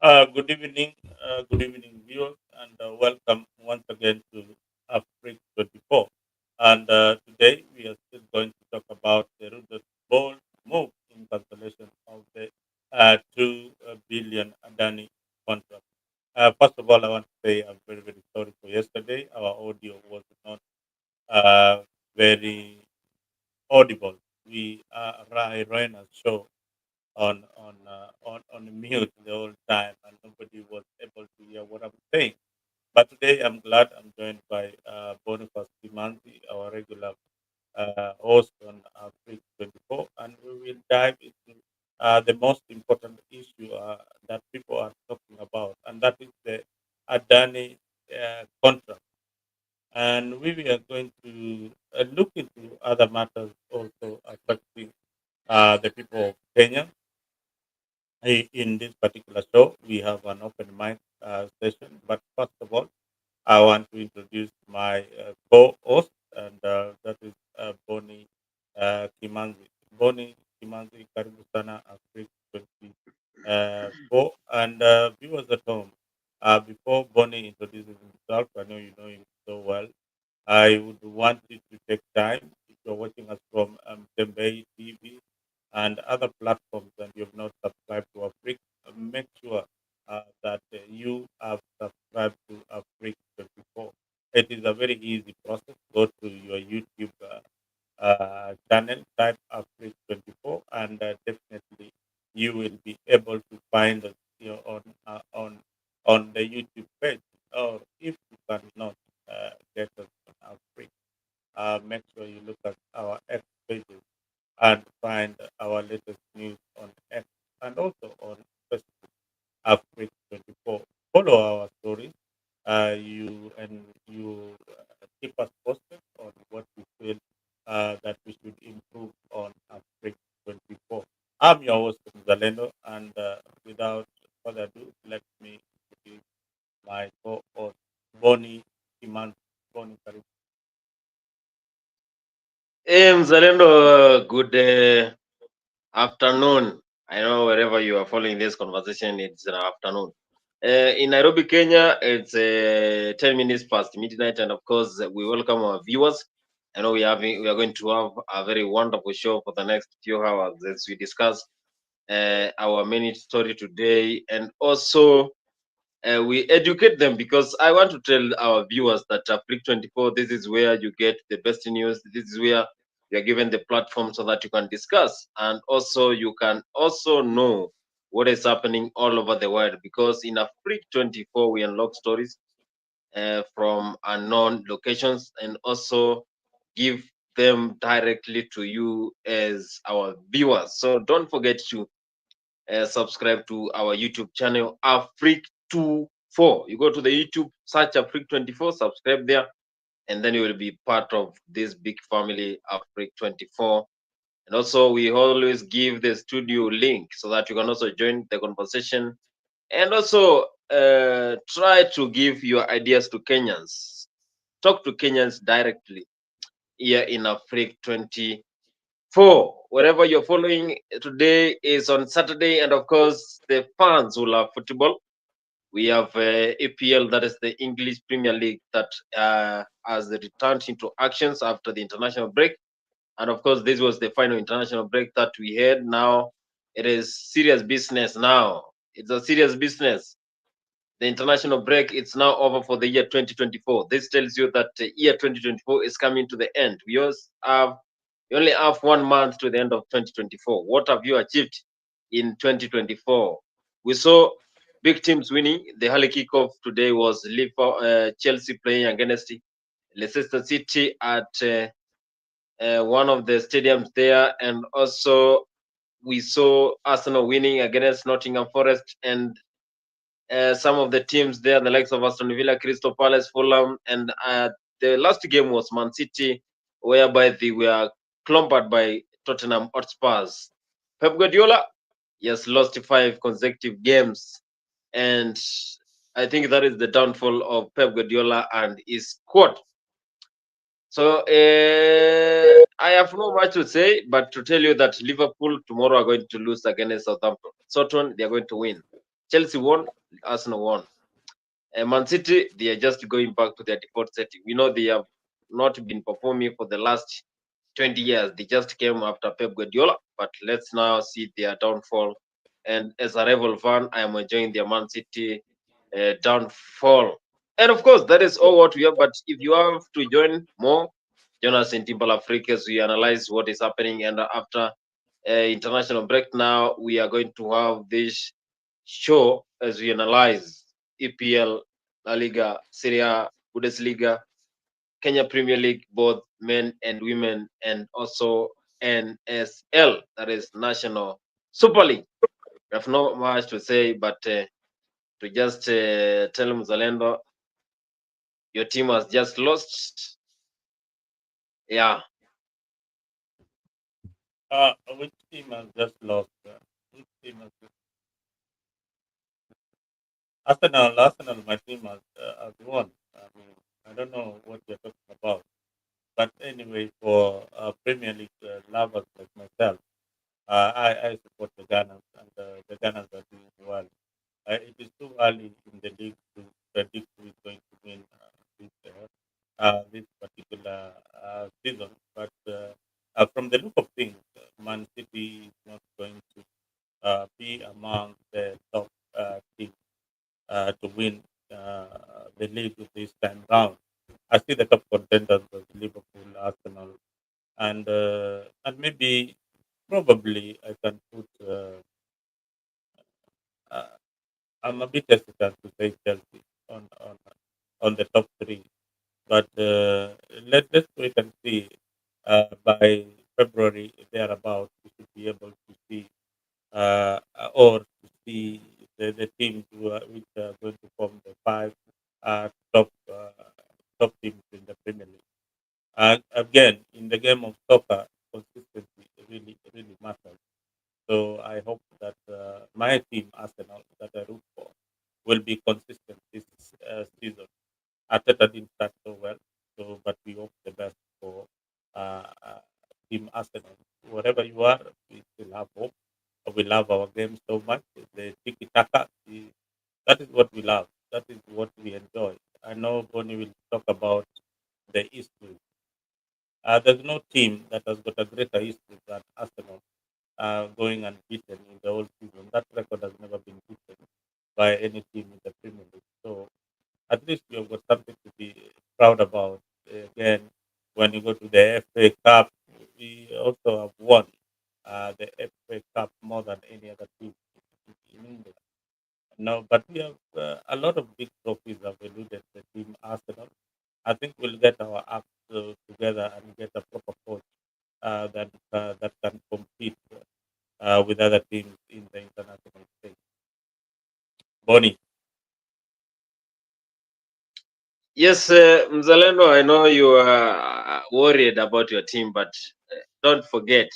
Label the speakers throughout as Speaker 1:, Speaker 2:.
Speaker 1: Good evening, viewers, and welcome once again to Africa 24. And today we are still going to talk about the Ruto's bold move in cancellation of the 2 billion Adani contract. First of all, I want to say I'm very, very sorry for yesterday. Our audio was not uh, very audible. I ran a show on mute the whole time, and nobody was able to hear what I'm saying. But today I'm glad I'm joined by Boniface Kimanzi, our regular host on Freak 24, and we will dive into the most important issue that people are talking about, and that is the Adani contract. And we are going to look into other matters also affecting the people of Kenya. In this particular show, we have an open mic session. But first of all, I want to introduce my co-host, and that is Boni Kimanzi. Boni Kimanzi, karibu sana Africa 24. And viewers at home, before Boni introduces himself, I know you know him so well. I would want you to take time, if you're watching us from Tembei TV and other platforms and you've not subscribed to Afrique, make sure that you have subscribed to Afrique 24. It is a very easy process. Go to your YouTube channel, type Afrique 24, and definitely you will be able to find us on the YouTube page. Or if you cannot get us on Afrique, make sure you look at our X pages and find our latest news on X and also on Facebook, Africa 24. Follow our stories. You keep us posted on what we feel that we should improve on Africa 24. I'm your host, Zalendo, and without further ado, let me introduce my co-host, Bonnie Iman. Bonnie, Karibu.
Speaker 2: Hey, Mzalendo, good afternoon. I know wherever you are following this conversation, it's an afternoon. In Nairobi, Kenya, it's 10 minutes past midnight, and of course, we welcome our viewers. I know we are going to have a very wonderful show for the next few hours as we discuss our main story today, and also we educate them because I want to tell our viewers that Freak 24, this is where you get the best news. This is where you are given the platform so that you can discuss and also you can also know what is happening all over the world because in Freak 24 we unlock stories from unknown locations and also give them directly to you as our viewers. So don't forget to subscribe to our YouTube channel, Afrique24. You go to the YouTube, search Afrique24, subscribe there, and then you will be part of this big family, Afrique24. And also, we always give the studio link so that you can also join the conversation and also try to give your ideas to Kenyans. Talk to Kenyans directly here in Afrique 24. Wherever you're following today is on Saturday, and of course, the fans who love football. We have EPL, that is the English Premier League, that has returned into actions after the international break. And of course, this was the final international break that we had. Now it is serious business. Now it's a serious business. The international break it's now over for the year 2024. This tells you that the year 2024 is coming to the end. We only have 1 month to the end of 2024. What have you achieved in 2024? We saw big teams winning. The early kickoff today was Liverpool, Chelsea playing against Leicester City at one of the stadiums there, and also we saw Arsenal winning against Nottingham Forest, and some of the teams there, the likes of Aston Villa, Crystal Palace, Fulham, and the last game was Man City, whereby they were clompered by Tottenham Hotspurs. Pep Guardiola, he has lost 5 consecutive games, and I think that is the downfall of Pep Guardiola and his squad. So I have no much to say, but to tell you that Liverpool tomorrow are going to lose against Southampton. Southampton, they are going to win. Chelsea won, Arsenal won. Man City, they are just going back to their default setting. We know they have not been performing for the last 20 years. They just came after Pep Guardiola, but let's now see their downfall. And as a rival fan, I am enjoying their Man City downfall. And of course, that is all what we have. But if you have to join more, join us in Timbal Africa as we analyze what is happening. And after international break, now we are going to have this show as we analyze EPL, La Liga, Serie A, Bundesliga, Kenya Premier League, both men and women, and also NSL, that is National Super League. We have not much to say, but to just tell Mzalendo, your team has just lost. Yeah.
Speaker 1: Which team has just lost? Which team has just... Arsenal, my team has won. I mean, I don't know what you're talking about. But anyway, for Premier League lovers like myself, I support the Gunners, and the Gunners are doing well. It is too early in the league to predict who is going to win this particular season. But from the look of things, Man City is not going to be among the top teams to win the league this time round. I see the top contenders as Liverpool, Arsenal, and maybe probably I can put. Uh, I'm a bit hesitant to say Chelsea on the top three, but let's wait and see. By February thereabout, we should be able to see or to see the teams which are going to form the five uh, top uh, top teams in the Premier League. Again, in the game of soccer, consistency really matters. So I hope that my team, Arsenal, that I root for, will be consistent this season. Arteta didn't start so well, so but we hope the best for uh, uh, team Arsenal. Wherever you are, we still have hope. We love our game so much. The tiki taka, that is what we love. That is what we enjoy. I know Bonnie will talk about the history. There's no team that has got a greater history than Arsenal going unbeaten in the whole season. That record has never been beaten by any team in the Premier League. So at least we have got something to be proud about. Again, when you go to the FA Cup, we also have won the FA Cup more than any other team in England. No, but we have a lot of big trophies have eluded the team Arsenal. I think we'll get our acts together and get a proper coach that can compete with other teams in the international stage. Bonnie,
Speaker 2: Yes, Mzalendo, I know you are worried about your team, but don't forget,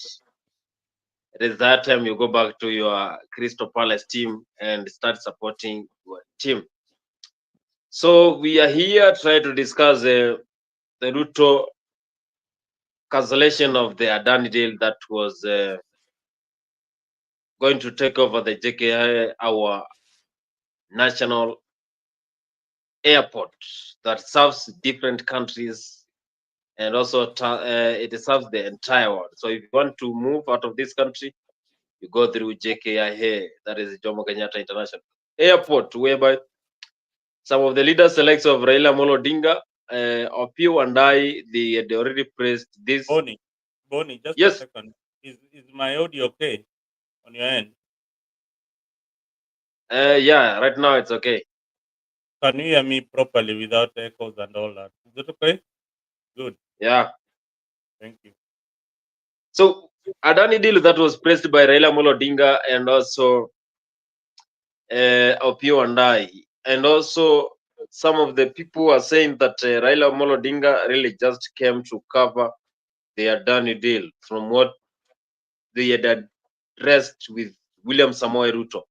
Speaker 2: it is that time you go back to your Crystal Palace team and start supporting your team. So we are here trying to discuss the Ruto cancellation of the Adani deal that was going to take over the JKI, our national airport that serves different countries and also it serves the entire world. So if you want to move out of this country, you go through JKI here, that is Jomo Kenyatta International Airport, whereby some of the leaders selects of Raila Molo Odinga, Opiyo and I, they already praised this.
Speaker 1: Bonnie, Bonnie, just a
Speaker 2: Yes,
Speaker 1: second. Is my audio okay on your end?
Speaker 2: yeah, right now it's okay.
Speaker 1: Can you hear me properly without echoes and all that? Is it okay? Good.
Speaker 2: Yeah.
Speaker 1: Thank you.
Speaker 2: So Adani deal that was praised by Raila Molo Odinga and also Opiyo and I, and also some of the people are saying that Raila Molo Odinga really just came to cover the Adani deal from what they had addressed with William Samoei Ruto.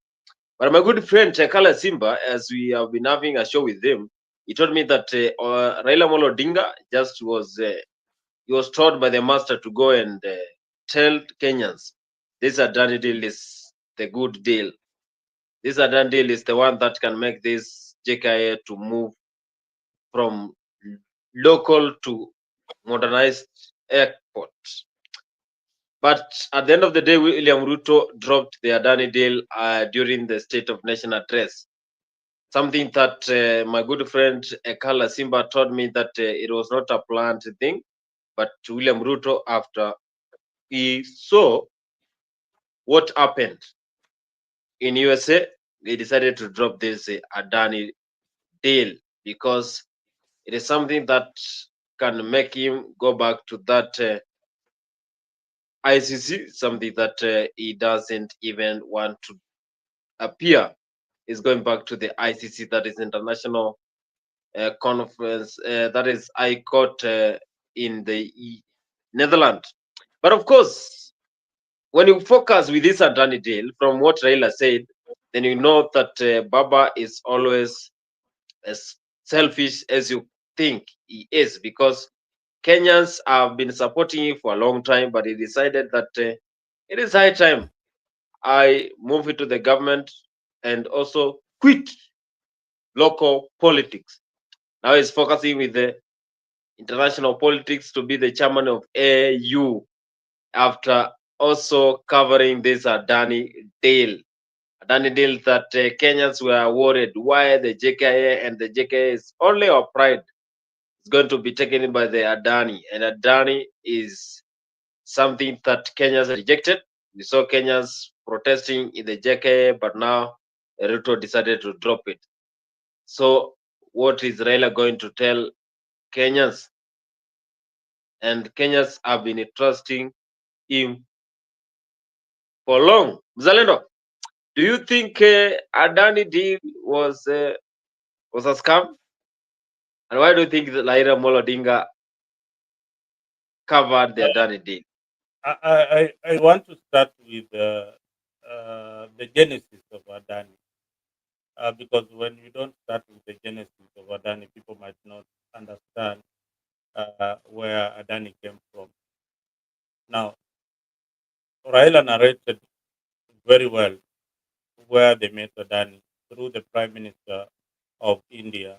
Speaker 2: But my good friend Chekala Simba, as we have been having a show with him, he told me that Raila Molo Odinga just was he was told by the master to go and tell Kenyans this Adani deal is the good deal. This Adani deal is the one that can make this JKA to move from local to modernized airport. But at the end of the day, William Ruto dropped the Adani deal during the State of Nation address. Something that my good friend Ekala Simba told me that it was not a planned thing, but William Ruto, after he saw what happened in USA, he decided to drop this Adani deal because it is something that can make him go back to that ICC, something that he doesn't even want to appear. Is going back to the ICC, that is International Conference, that is I Court in the Netherlands. But of course, when you focus with this Adani deal, from what Raila said, then you know that Baba is always as selfish as you think he is, because Kenyans have been supporting him for a long time, but he decided that it is high time I move into the government and also quit local politics. Now he's focusing with the international politics to be the chairman of AU after also covering this Adani deal. Adani deal that Kenyans were worried why the JKA, and the JKA is only our pride, is going to be taken in by the Adani. And Adani is something that Kenyans rejected. We saw Kenyans protesting in the JKA, but now Ruto decided to drop it. So, what is Raila going to tell Kenyans? And Kenyans have been trusting him for long. Mzalendo, do you think Adani deal was a scam? And why do you think that Laira Molodinga covered the Adani deal?
Speaker 1: I want to start with the genesis of Adani, because when you don't start with the genesis of Adani, people might not understand where Adani came from. Now, Raila narrated very well where they met Adani through the Prime Minister of India,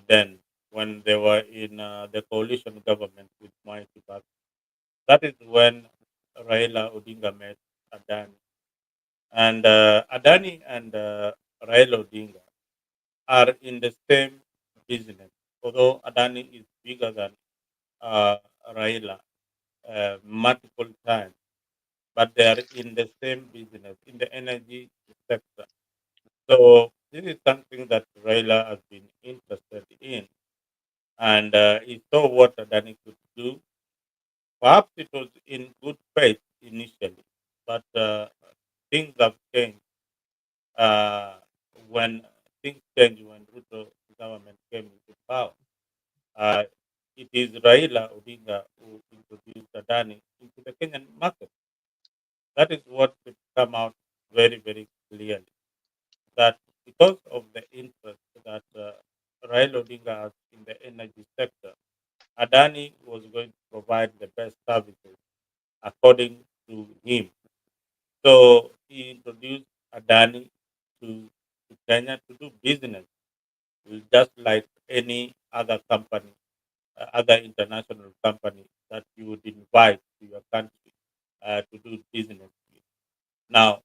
Speaker 1: then when they were in the coalition government with Mwai Kibaki. That is when Raila Odinga met Adani. And Adani and Raila Odinga are in the same business, although Adani is bigger than uh, Raila multiple times, but they are in the same business, in the energy sector. So this is something that Raila has been interested in, and he saw what Adani could do. Perhaps it was in good faith initially, but things have changed uh, when when Ruto government came into power. Uh, it is Raila Odinga who introduced Adani into the Kenyan market. That is what should come out very, very clearly. That because of the interest that Raila Odinga has in the energy sector, Adani was going to provide the best services according to him. So he introduced Adani to Kenya to do business, just like any other company, other international company that you would invite to your country to do business with. Now,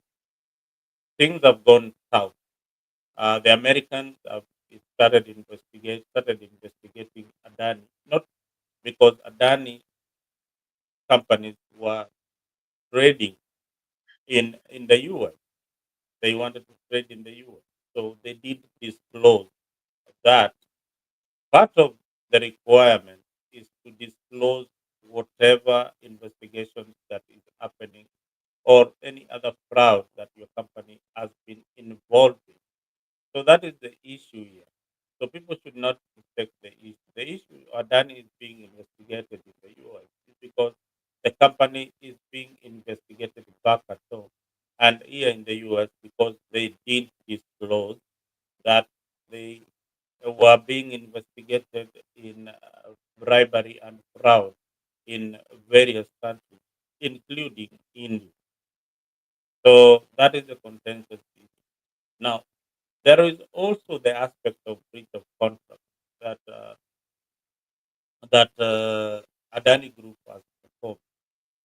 Speaker 1: things have gone south. The Americans have started investigating Adani, not because Adani companies were trading in the US. They wanted to trade in the US. So they did disclose that part of the requirement is to disclose whatever investigations that is happening or any other fraud that your company has been involved in. So that is the issue here. So people should not mistake the issue. The issue Adani is being investigated in the US is because the company is being investigated back at home and here in the US because they did disclose that they were being investigated in bribery and fraud in various countries, including India. So that is the contentious issue. Now, there is also the aspect of breach of contract that Adani Group has performed,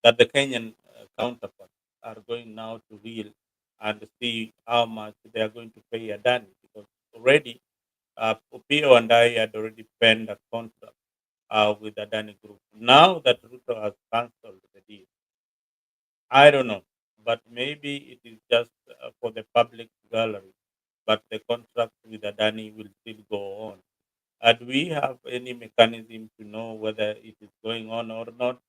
Speaker 1: that the Kenyan counterparts are going now to real and see how much they are going to pay Adani, because already Opio and I had already penned a contract with Adani Group. Now that Ruto has cancelled the deal, I don't know, but maybe it is just for the public gallery, but the contract with Adani will still go on. Do we have any mechanism to know whether it is going on or not?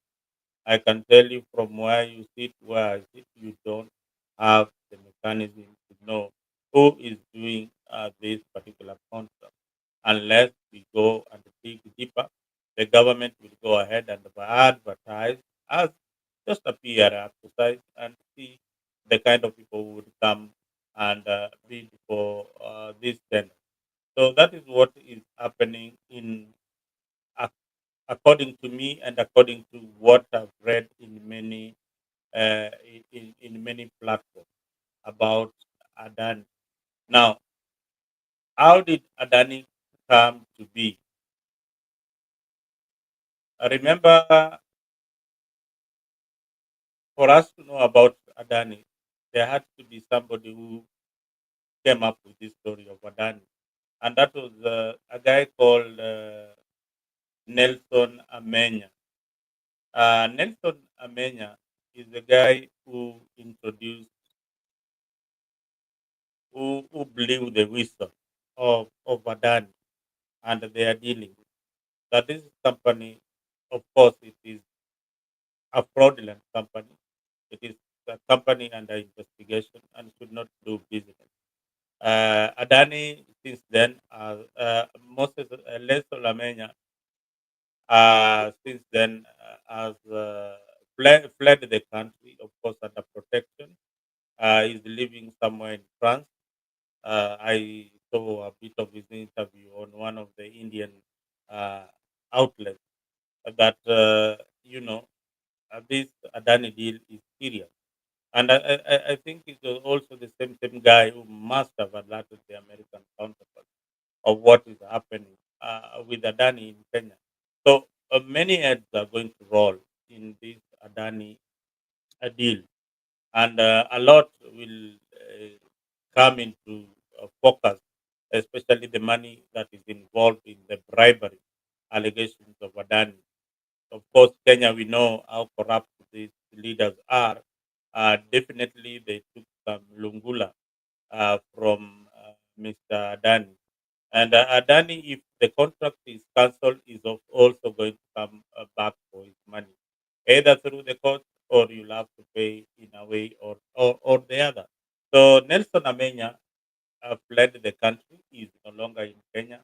Speaker 1: I can tell you from where you sit, where I sit, you don't have the mechanism to know who is doing this particular contract. Unless we go and dig deeper, the government will go ahead and advertise as just a PR exercise and see the kind of people who would come and bid for this tender. So that is what is happening according to me and according to what I've read in many platforms about Adani. Now, how did Adani come to be? I remember for us to know about Adani, there had to be somebody who came up with this story of Adani, and that was a guy called Nelson Amenya. Nelson Amenya is the guy who blew the whistle of Adani and they are dealing. That this company, of course, it is a fraudulent company. It is a company under investigation and should not do business. Adani, since then, Moses Leso Lamenya, since then, fled the country, of course, under protection. He's living somewhere in France. I saw a bit of his interview on one of the Indian uh, outlets that, this Adani deal is serious. And I think it was also the same guy who must have alerted the American counterpart of what is happening with Adani in Kenya. So many heads are going to roll in this Adani deal, and a lot will come into focus, especially the money that is involved in the bribery allegations of Adani. Of course, Kenya, we know how corrupt these leaders are. Definitely, they took some lungula from Mr. Adani. And Adani, if the contract is cancelled, is also going to come back for his money, either through the court or you'll have to pay in a way or the other. So Nelson Amenya fled the country. He is no longer in Kenya.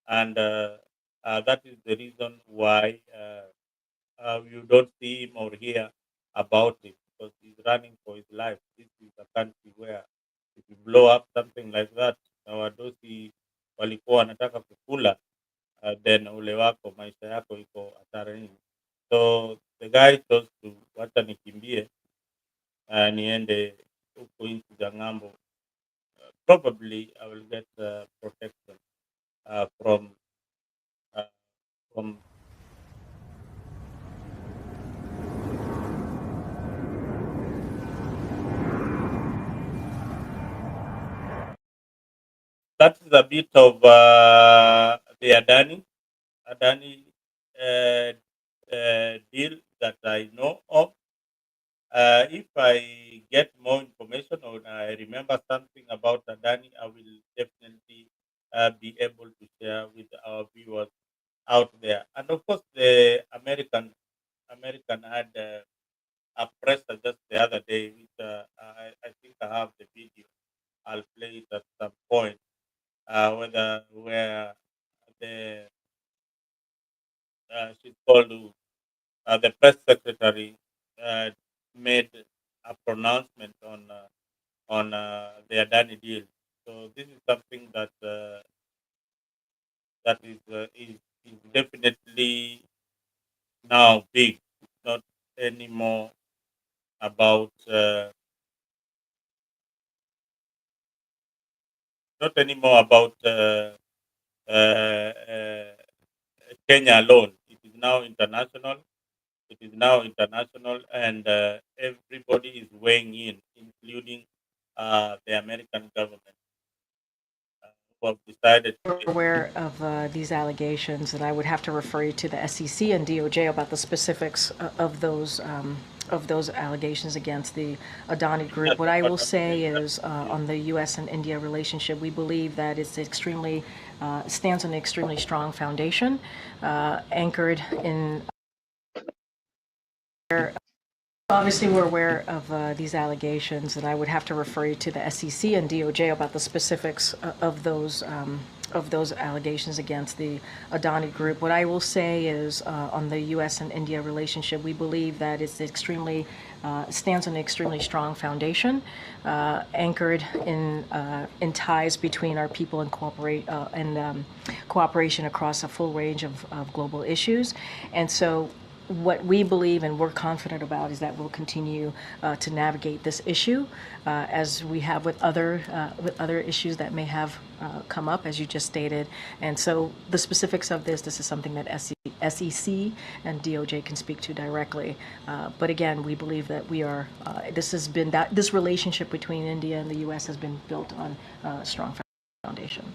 Speaker 1: And that is the reason why you don't see him or hear about him because he's running for his life. This is a country where if you blow up something like that, na wadosi walikuwa wanataka kukula, then ule wako maisha yako iko hatarini. So the guy chose to wacha nikimbie, niende huku nchi za ng'ambo. Probably I will get protection from uh, from that is a bit of the Adani deal that I know of. If I get more information or I remember something about Adani, I will definitely be able to share with our viewers out there. And of course, the American had a presser just the other day, which I think I have the video. I'll play it at some point. Whether where the she's called the press secretary uh, made a pronouncement on the Adani deal. So this is something that is definitely now big. It's not anymore about not anymore about uh, uh, Kenya alone. It is now international. It is now international, and everybody is weighing in, including the American government, who have decided to take.
Speaker 3: Aware of these allegations, and I would have to refer you to the SEC and DOJ about the specifics of those allegations against the Adani
Speaker 1: Yeah,
Speaker 3: Group. What
Speaker 1: that's
Speaker 3: I
Speaker 1: what
Speaker 3: will
Speaker 1: I'm saying.
Speaker 3: say
Speaker 1: That
Speaker 3: is on the U.S. and India relationship, we believe that it's extremely stands on an extremely strong foundation, anchored in. Obviously, we're aware of these allegations, and I would have to refer you to the SEC and DOJ about the specifics of those allegations against the Adani Group. What I will say is on the U.S. and India relationship, we believe that it's extremely stands on an extremely strong foundation, anchored in ties between our people and cooperation across a full range of global issues, and so what we believe and we're confident about is that we'll continue to navigate this issue as we have with other issues that may have come up, as you just stated. And so the specifics of this is something that SEC and DOJ can speak to directly. But again, we believe that we are. This relationship between India and the U.S. has been built on a strong foundation.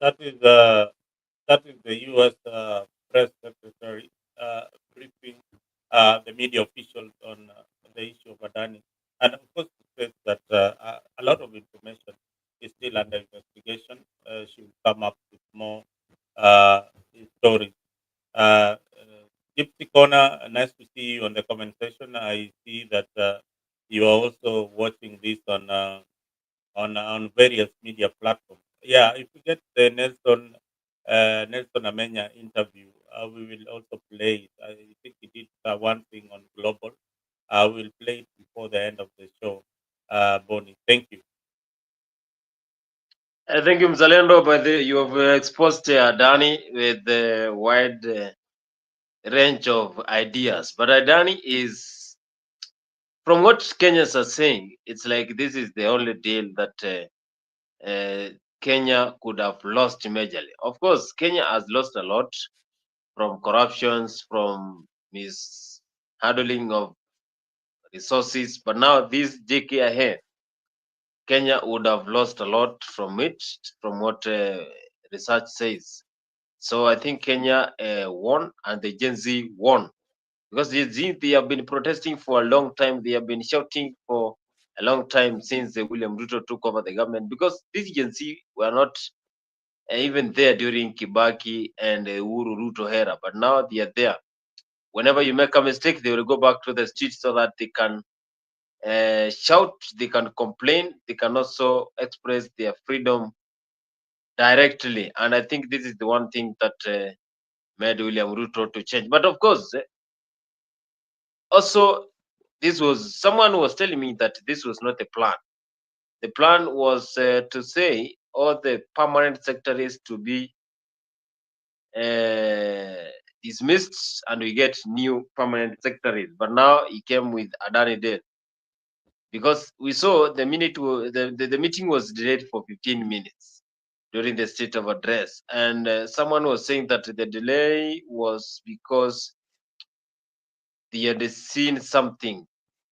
Speaker 1: That is the U.S. Press Secretary briefing the media officials on the issue of Adani, and of course, it says that a lot of information is still under investigation. She will come up with more uh, stories. Gypsy Corner, nice to see you on the comment section. I see that you are also watching this on various media platforms. Yeah, if we get the Nelson Amenya interview, we will also play it. I think he did one thing on global. We'll play it before the end of the show. Bonnie, thank you.
Speaker 2: Thank you, Mzalendo. By the you have exposed Adani with the wide range of ideas. But Adani is, from what Kenyans are saying, it's like this is the only deal that Kenya could have lost majorly. Of course, Kenya has lost a lot from corruptions, from mishandling of resources. But now this JKIA, Kenya would have lost a lot from it, from what research says. So I think Kenya won, and the Gen Z won, because the Gen Z, they have been protesting for a long time. They have been shouting for a long time since William Ruto took over the government, because these Gen Z were not even there during Kibaki and Uhuru Ruto era, but now they are there. Whenever you make a mistake, they will go back to the streets so that they can shout, they can complain, they can also express their freedom directly. And I think this is the one thing that made William Ruto to change. But of course, also, this was someone was telling me that this was not the plan. The plan was to say all the permanent secretaries to be uh, dismissed and we get new permanent secretaries. But now he came with Adani Day, because we saw the the meeting was delayed for 15 minutes during the state of address, and someone was saying that the delay was because they had seen something,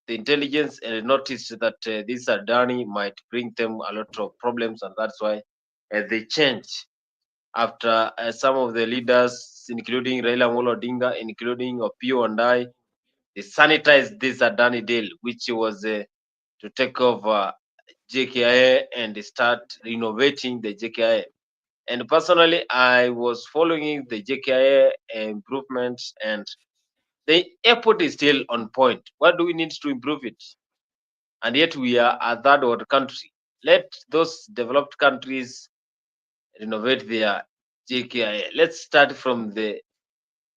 Speaker 2: the intelligence, and noticed that this Adani might bring them a lot of problems, and that's why they changed after some of the leaders, including Raila Amolo Odinga, including Opio and I, they sanitized this Adani deal, which was to take over JKIA and start renovating the JKIA. And personally, I was following the JKIA improvements, and the airport is still on point. What do we need to improve it? And yet we are a third world country. Let those developed countries renovate their JKIA. Let's start from the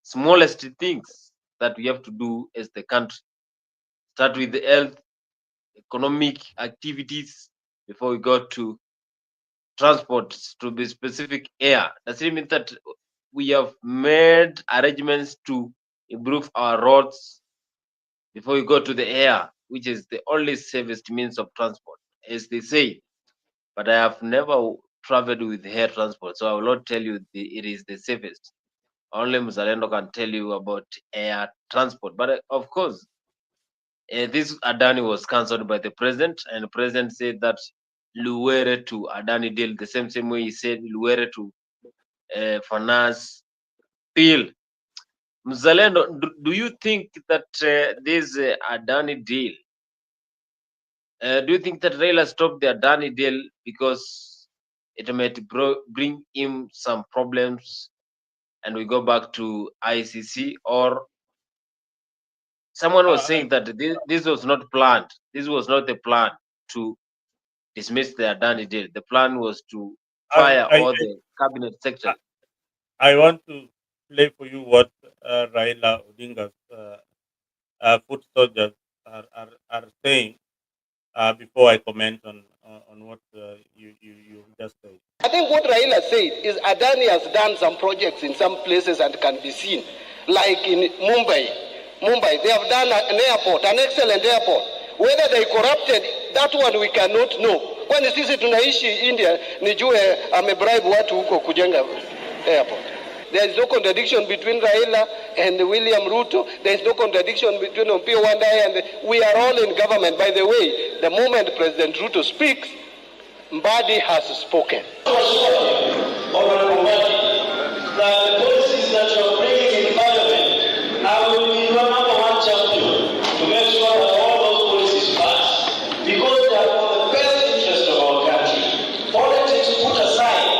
Speaker 2: smallest things that we have to do as the country. Start with the health, economic activities before we go to transport, to be specific air. Does it mean that we have made arrangements to improve our roads before we go to the air, which is the only safest means of transport? As they say, but I have never traveled with air transport, so I will not tell you it is the safest. Only Mzalendo can tell you about air transport. But of course, this Adani was cancelled by the president, and the president said that Luwere to Adani deal the same way he said Luwere to finance deal. Mzalendo, do you think that this Adani deal, do you think that Raila stopped the Adani deal because it might bring him some problems and we go back to ICC? Or someone was saying that this was not planned. This was not the plan to dismiss the Adani deal. The plan was to
Speaker 1: I,
Speaker 2: fire
Speaker 1: I,
Speaker 2: all the cabinet
Speaker 1: I,
Speaker 2: secretary.
Speaker 1: I want to play for you what Raila Odinga's foot soldiers are saying before I comment on what you just said.
Speaker 4: I think what Raila said is Adani has done some projects in some places and can be seen, like in Mumbai. Mumbai, they have done an airport, an excellent airport. Whether they corrupted, that one we cannot know. Kwani sisi tunaishi India, nijue amebribe watu huko kujenga airport. There is no contradiction between Raila and William Ruto. There is no contradiction between Opiyo Wandayi and we are all in government. By the way, the moment President Ruto speaks, Mbadi has spoken. Honorable Mbadi, that the policies that you are bringing in Parliament, I will be your number one champion to make sure that all those policies pass, because they are for the best interest of our country. Politics put aside,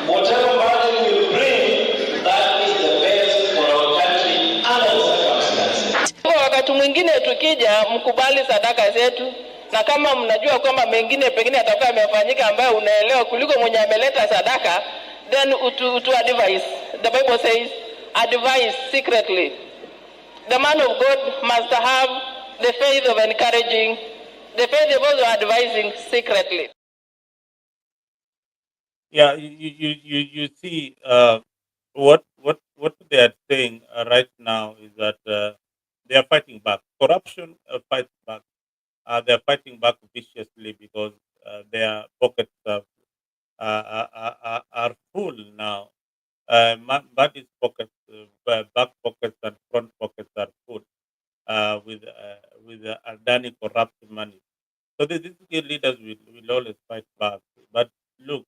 Speaker 4: whatever Mbadi will bring, that is the best for our country under the circumstances. Wakati mwingine tukija mkubali sadaka zetu, na kama mnajua kwamba mengine pengine yatakuwa yamefanyika ambayo unaelewa kuliko mwenye ameleta sadaka, then to advise. The Bible says advise secretly. The man of God must have the faith of encouraging, the faith of also advising secretly.
Speaker 1: Yeah, you see, what they are saying right now is that they are fighting back. Corruption fights back. They are fighting back viciously because their pockets are full now. Body's pockets, back pockets, and front pockets are full with Adani corrupt money. So these leaders will always fight back. But look,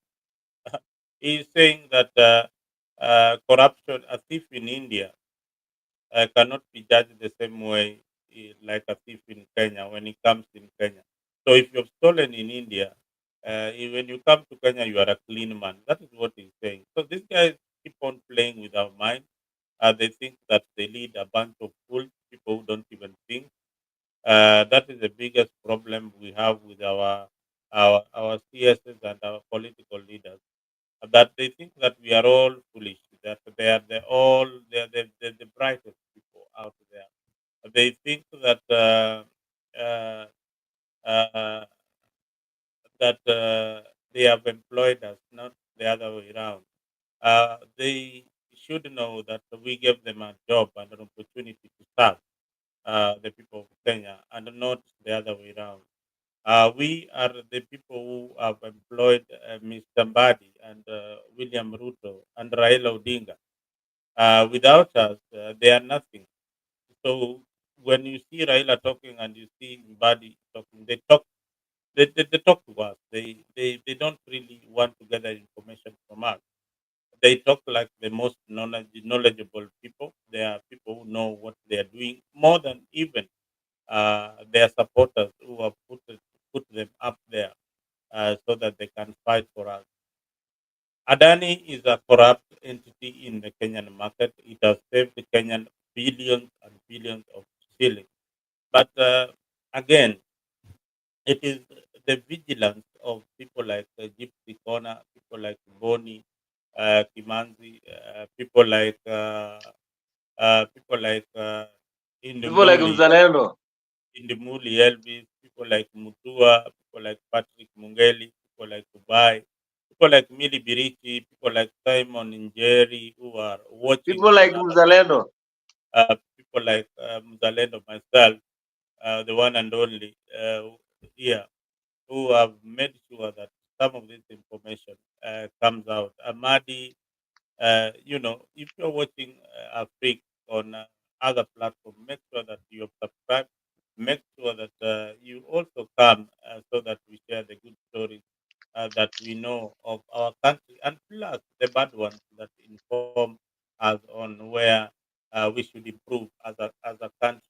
Speaker 1: he's saying that corruption, a thief in India, cannot be judged the same way like a thief in Kenya when he comes in Kenya. So if you've stolen in India, when you come to Kenya, you are a clean man. That is what he's saying. So these guys keep on playing with our mind. They think that they lead a bunch of fools, people who don't even think. That is the biggest problem we have with our CSs and our political leaders. That they think that we are all foolish. That they're the brightest people out there. They think that uh, uh, they have employed us, not the other way around. They should know that we gave them a job and an opportunity to serve the people of Kenya, and not the other way around. We are the people who have employed Mr. Mbadi and William Ruto and Raila Odinga. Without us, they are nothing. So when you see Raila talking and you see Mbadi talking, they talk to us. They don't really want to gather information from us. They talk like the most knowledgeable people. They are people who know what they are doing more than even their supporters who have put them up there so that they can fight for us. Adani is a corrupt entity in the Kenyan market. It has saved the Kenyan billions and billions of shillings. But again, it is the vigilance of people like Gypsy Corner, people like Boni, Kimanzi, people like
Speaker 2: People like
Speaker 1: Indumuli,
Speaker 2: Mzalendo.
Speaker 1: Indumuli Elvis, people like Mutua, people like Patrick Mungeli, people like Dubai, people like Mili Birichi, people like Simon Njeri who are watching
Speaker 2: People like
Speaker 1: on other people,
Speaker 2: Mzalendo.
Speaker 1: people like Mzalendo, myself, the one and only here, who have made sure that some of this information comes out. Amadi, if you're watching Afrique on other platforms, make sure that you subscribe. Make sure that you also come so that we share the good stories that we know of our country, and plus the bad ones that inform us on where we should improve as a country.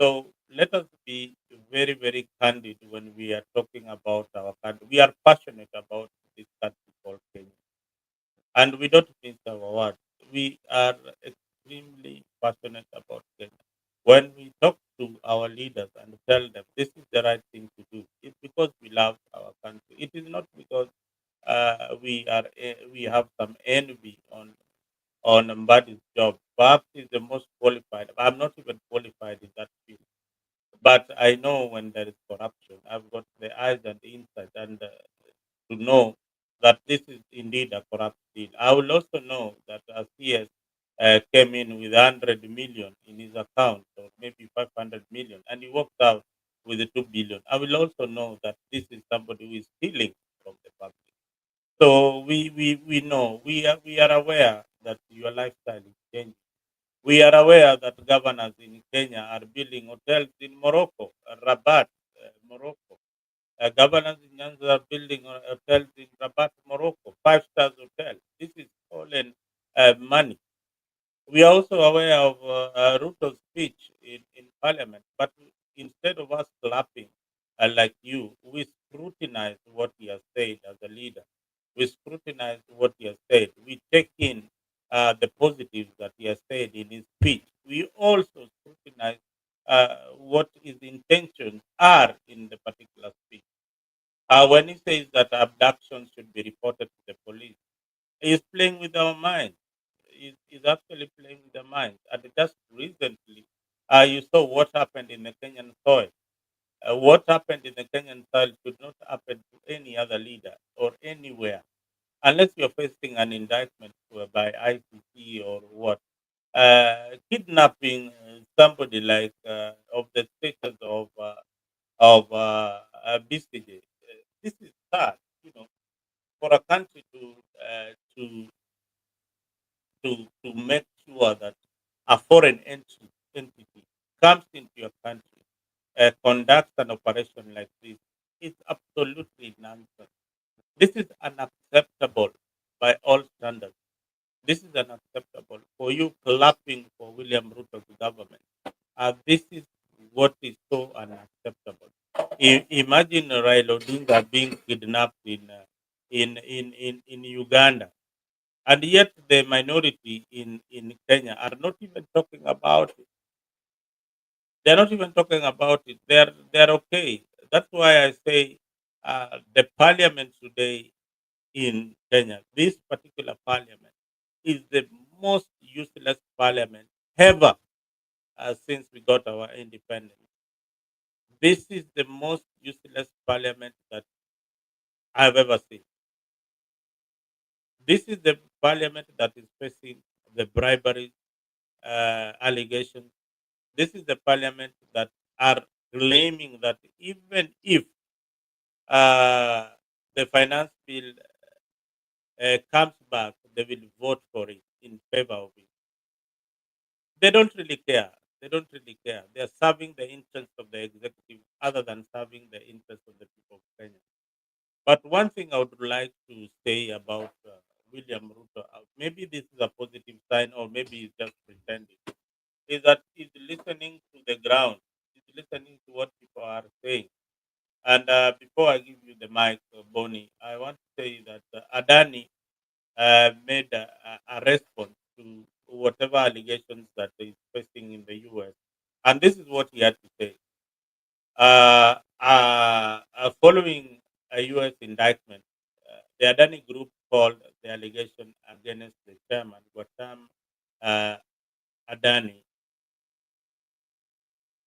Speaker 1: So let us be very, very candid when we are talking about our country. We are passionate about this country called Kenya, and we don't miss our words. We are extremely passionate about Kenya. When we talk to our leaders and tell them this is the right thing to do, it's because we love our country. It is not because we have some envy on Mbadi's job. Perhaps he's the most qualified. I'm not even qualified in that field. But I know when there is corruption, I've got the eyes and the insight and to know that this is indeed a corrupt deal. I will also know that as CS came in with 100 million in his account, or maybe 500 million, and he walked out with the 2 billion. I will also know that this is somebody who is stealing from the public. So we know, we are aware that your lifestyle is changing. We are aware that governors in Kenya are building hotels in Morocco, Rabat, Morocco. Governors in Nyanza are building hotels in Rabat, Morocco, 5 stars hotel. This is stolen money. We are also aware of Ruto's speech in parliament, but instead of us clapping like you, we scrutinize what he has said as a leader. We scrutinize what he has said. We take in the positives that he has said in his speech. We also scrutinize what his intentions are in the particular speech. When he says that abduction should be reported to the police, he's playing with our minds. He's actually playing with the minds. And just recently, you saw what happened in the Kenyan soil. What happened in the Kenyan soil should not happen to any other leader or anywhere, unless you're facing an indictment by ICC or what. Kidnapping somebody like of the status of BCJ. This is sad, for a country to make sure that a foreign entity comes into your country, conducts an operation like this. It's absolutely nonsense. This is unacceptable by all standards. This is unacceptable. For you clapping for William Ruto's government, this is what is so unacceptable. Imagine Raila Odinga being kidnapped in Uganda, and yet the minority in Kenya are not even talking about it. They're not even talking about it. They're okay. That's why I say the parliament today in Kenya, this particular parliament, is the most useless parliament ever since we got our independence. This is the most useless parliament that I've ever seen. This is the parliament that is facing the bribery allegations. This is the parliament that are claiming that even if uh, the finance bill comes back, they will vote for it in favor of it. They don't really care. They don't really care. They are serving the interests of the executive other than serving the interests of the people of Kenya. But one thing I would like to say about William Ruto, maybe this is a positive sign or maybe he's just pretending, is that he's listening to the ground. He's listening to what people are saying. And before I give you the mic, Bonnie, I want to say that Adani made a response to whatever allegations that is facing in the US. And this is what he had to say. Following a US indictment, the Adani Group called the allegation against the chairman, Gautam uh, Adani,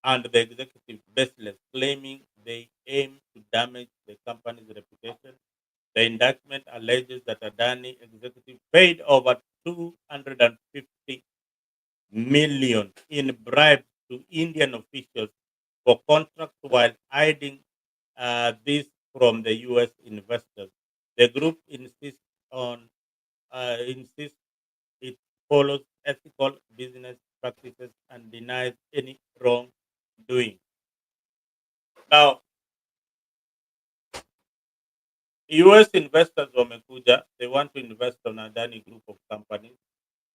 Speaker 1: and the executive baseless, claiming they aim to damage the company's reputation. The indictment alleges that Adani executive paid over 250 million in bribes to Indian officials for contracts while hiding this from the U.S. investors. The group insists it follows ethical business practices and denies any wrongdoing. Now, US investors wamekuja, they want to invest on Adani Group of companies.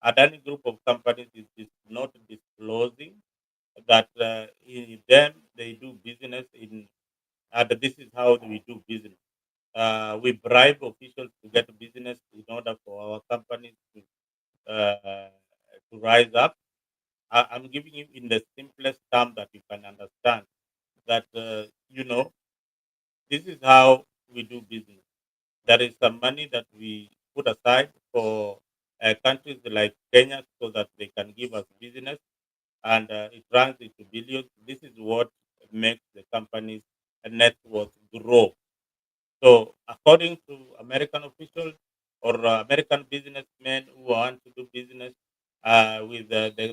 Speaker 1: Adani Group of companies is not disclosing that in them they do business in, and this is how we do business. We bribe officials to get business in order for our companies to rise up. I'm giving you in the simplest term that you can understand that, this is how we do business. There is some money that we put aside for countries like Kenya so that they can give us business, and it runs into billions. This is what makes the company's net worth grow. So, according to American officials or American businessmen who want to do business with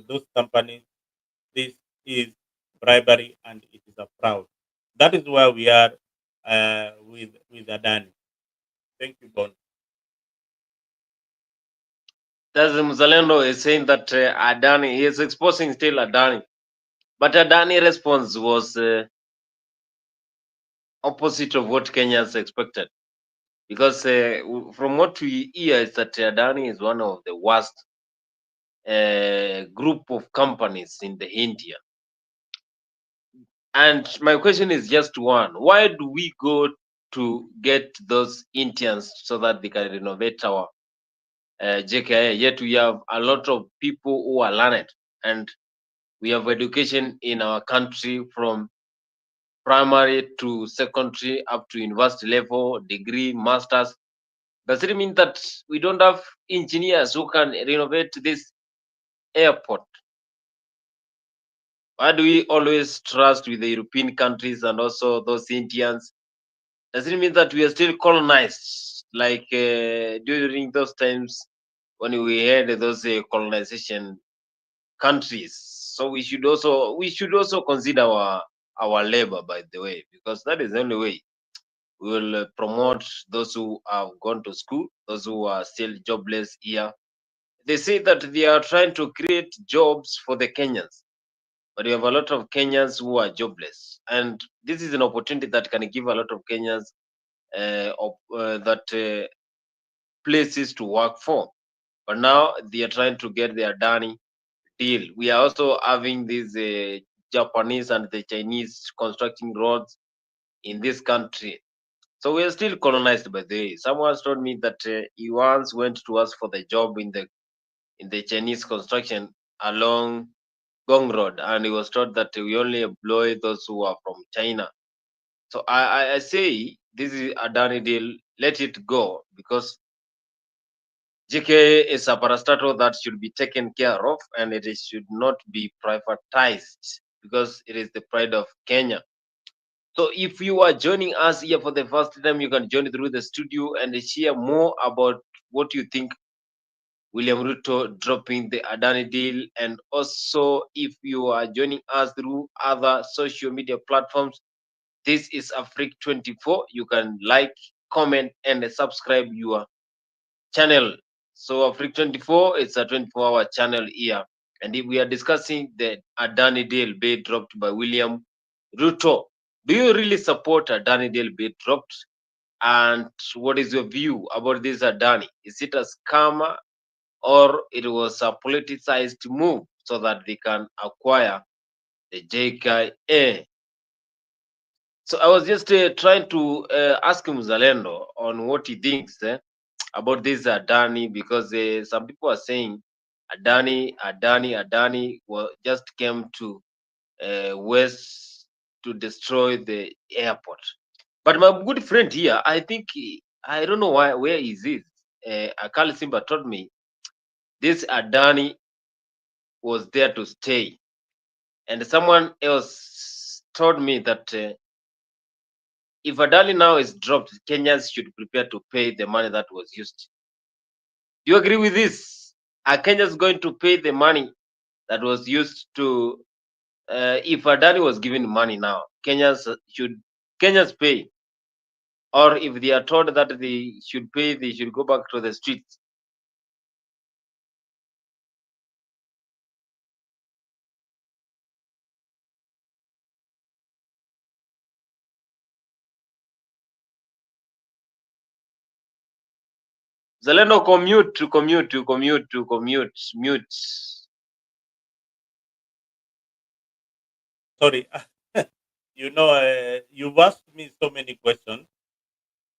Speaker 1: those companies, this is bribery and it is a fraud. That is where we are with Adani. Thank you, Bon.
Speaker 2: That's Mzalendo is saying that Adani, he is exposing still Adani. But Adani response was opposite of what Kenyans expected. Because from what we hear is that Adani is one of the worst group of companies in the India. And my question is just one: why do we go to get those Indians so that they can renovate our JKI? Yet we have a lot of people who are learned, and we have education in our country from primary to secondary up to university level, degree, masters. Does it mean that we don't have engineers who can renovate this airport? Why do we always trust with the European countries and also those Indians? Does it mean that we are still colonized like during those times when we had those colonization countries? So we should also consider our labor, by the way, because that is the only way we will promote those who have gone to school, those who are still jobless here. They say that they are trying to create jobs for the Kenyans, but we have a lot of Kenyans who are jobless, and this is an opportunity that can give a lot of Kenyans that places to work for. But now they are trying to get their Adani deal. We are also having these Japanese and the Chinese constructing roads in this country. So we are still colonized by the way. Someone told me that he once went to ask for the job in the Chinese construction along Gong Road, and he was told that we only employ those who are from China. So I say this is a Adani deal. Let it go, because JK is a parastatal that should be taken care of, and it should not be privatized because it is the pride of Kenya. So if you are joining us here for the first time, you can join through the studio and share more about what you think William Ruto dropping the Adani deal. And also, if you are joining us through other social media platforms, this is Afrique 24. You can like, comment, and subscribe your channel. So Afrique 24 is a 24-hour channel here. And if we are discussing the Adani deal being dropped by William Ruto, do you really support Adani deal being dropped? And what is your view about this Adani? Is it a scammer, or it was a politicized move so that they can acquire the JKA? So I was just trying to ask Mzalendo on what he thinks about this Adani, because some people are saying Adani just came to West to destroy the airport. But my good friend here, I think I don't know where is this. Akali Simba told me this Adani was there to stay, and someone else told me that if Adani now is dropped, Kenyans should prepare to pay the money that was used. Do you agree with this? Are Kenyans going to pay the money that was used to? If Adani was given money now, Kenyans pay, or if they are told that they should pay, they should go back to the streets. Zeleno, mute.
Speaker 1: Sorry, you've asked me so many questions.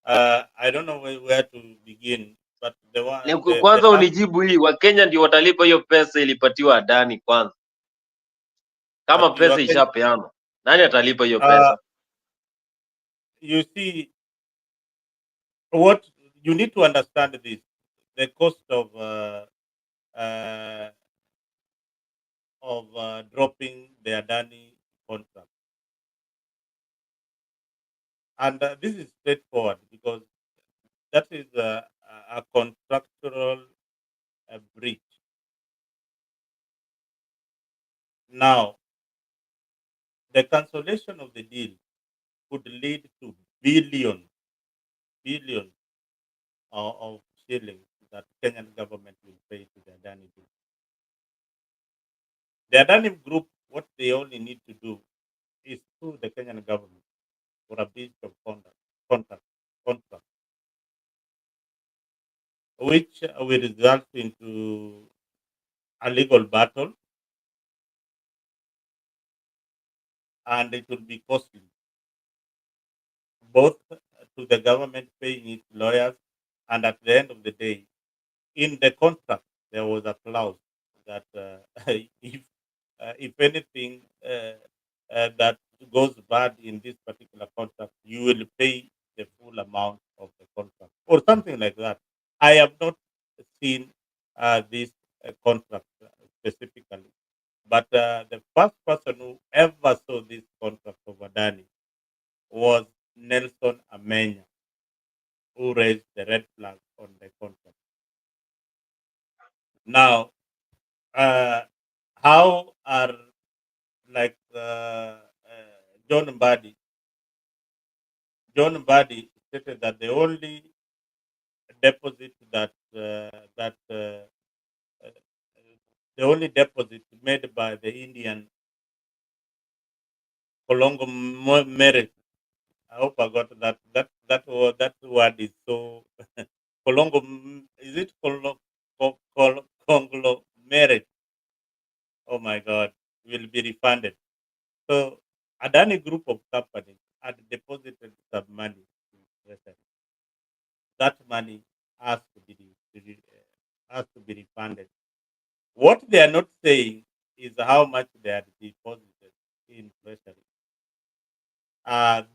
Speaker 1: I don't know where to begin, but the one, the
Speaker 2: Kwanza
Speaker 1: first,
Speaker 2: unijibu hii, Wakenya ndio watalipa hiyo pesa ilipatiwa Adani kwanza. Kama
Speaker 1: you
Speaker 2: pesa
Speaker 1: are,
Speaker 2: ishapeanwa, nani atalipa hiyo
Speaker 1: uh,
Speaker 2: pesa?
Speaker 1: you see, what you need to understand this: the cost uh, of dropping the Adani contract, and this is straightforward because that is a contractual breach. Now, the cancellation of the deal could lead to billions of shillings that Kenyan government will pay to the Adani Group. The Adani Group, what they only need to do is sue the Kenyan government for a breach of contract, contract, which will result into a legal battle, and it will be costly both to the government paying its lawyers, and at the end of the day, in the contract there was a clause that if anything that goes bad in this particular contract, you will pay the full amount of the contract or something like that. I have not seen this contract specifically, but the first person who ever saw this contract of Adani was Nelson Amenya, who raised the red flag on the contract. Now, uh, how are like John Mbadi? John Mbadi stated that the only deposit uh, the only deposit made by the Indian Kolongo Merit. I hope I got that. That word is so Kolongo. Is it conglomerate? Oh my God, will be refunded. So Adani Group of companies had deposited some money to Treasury. That money has to be has to be refunded. What they are not saying is how much they had deposited in Treasury.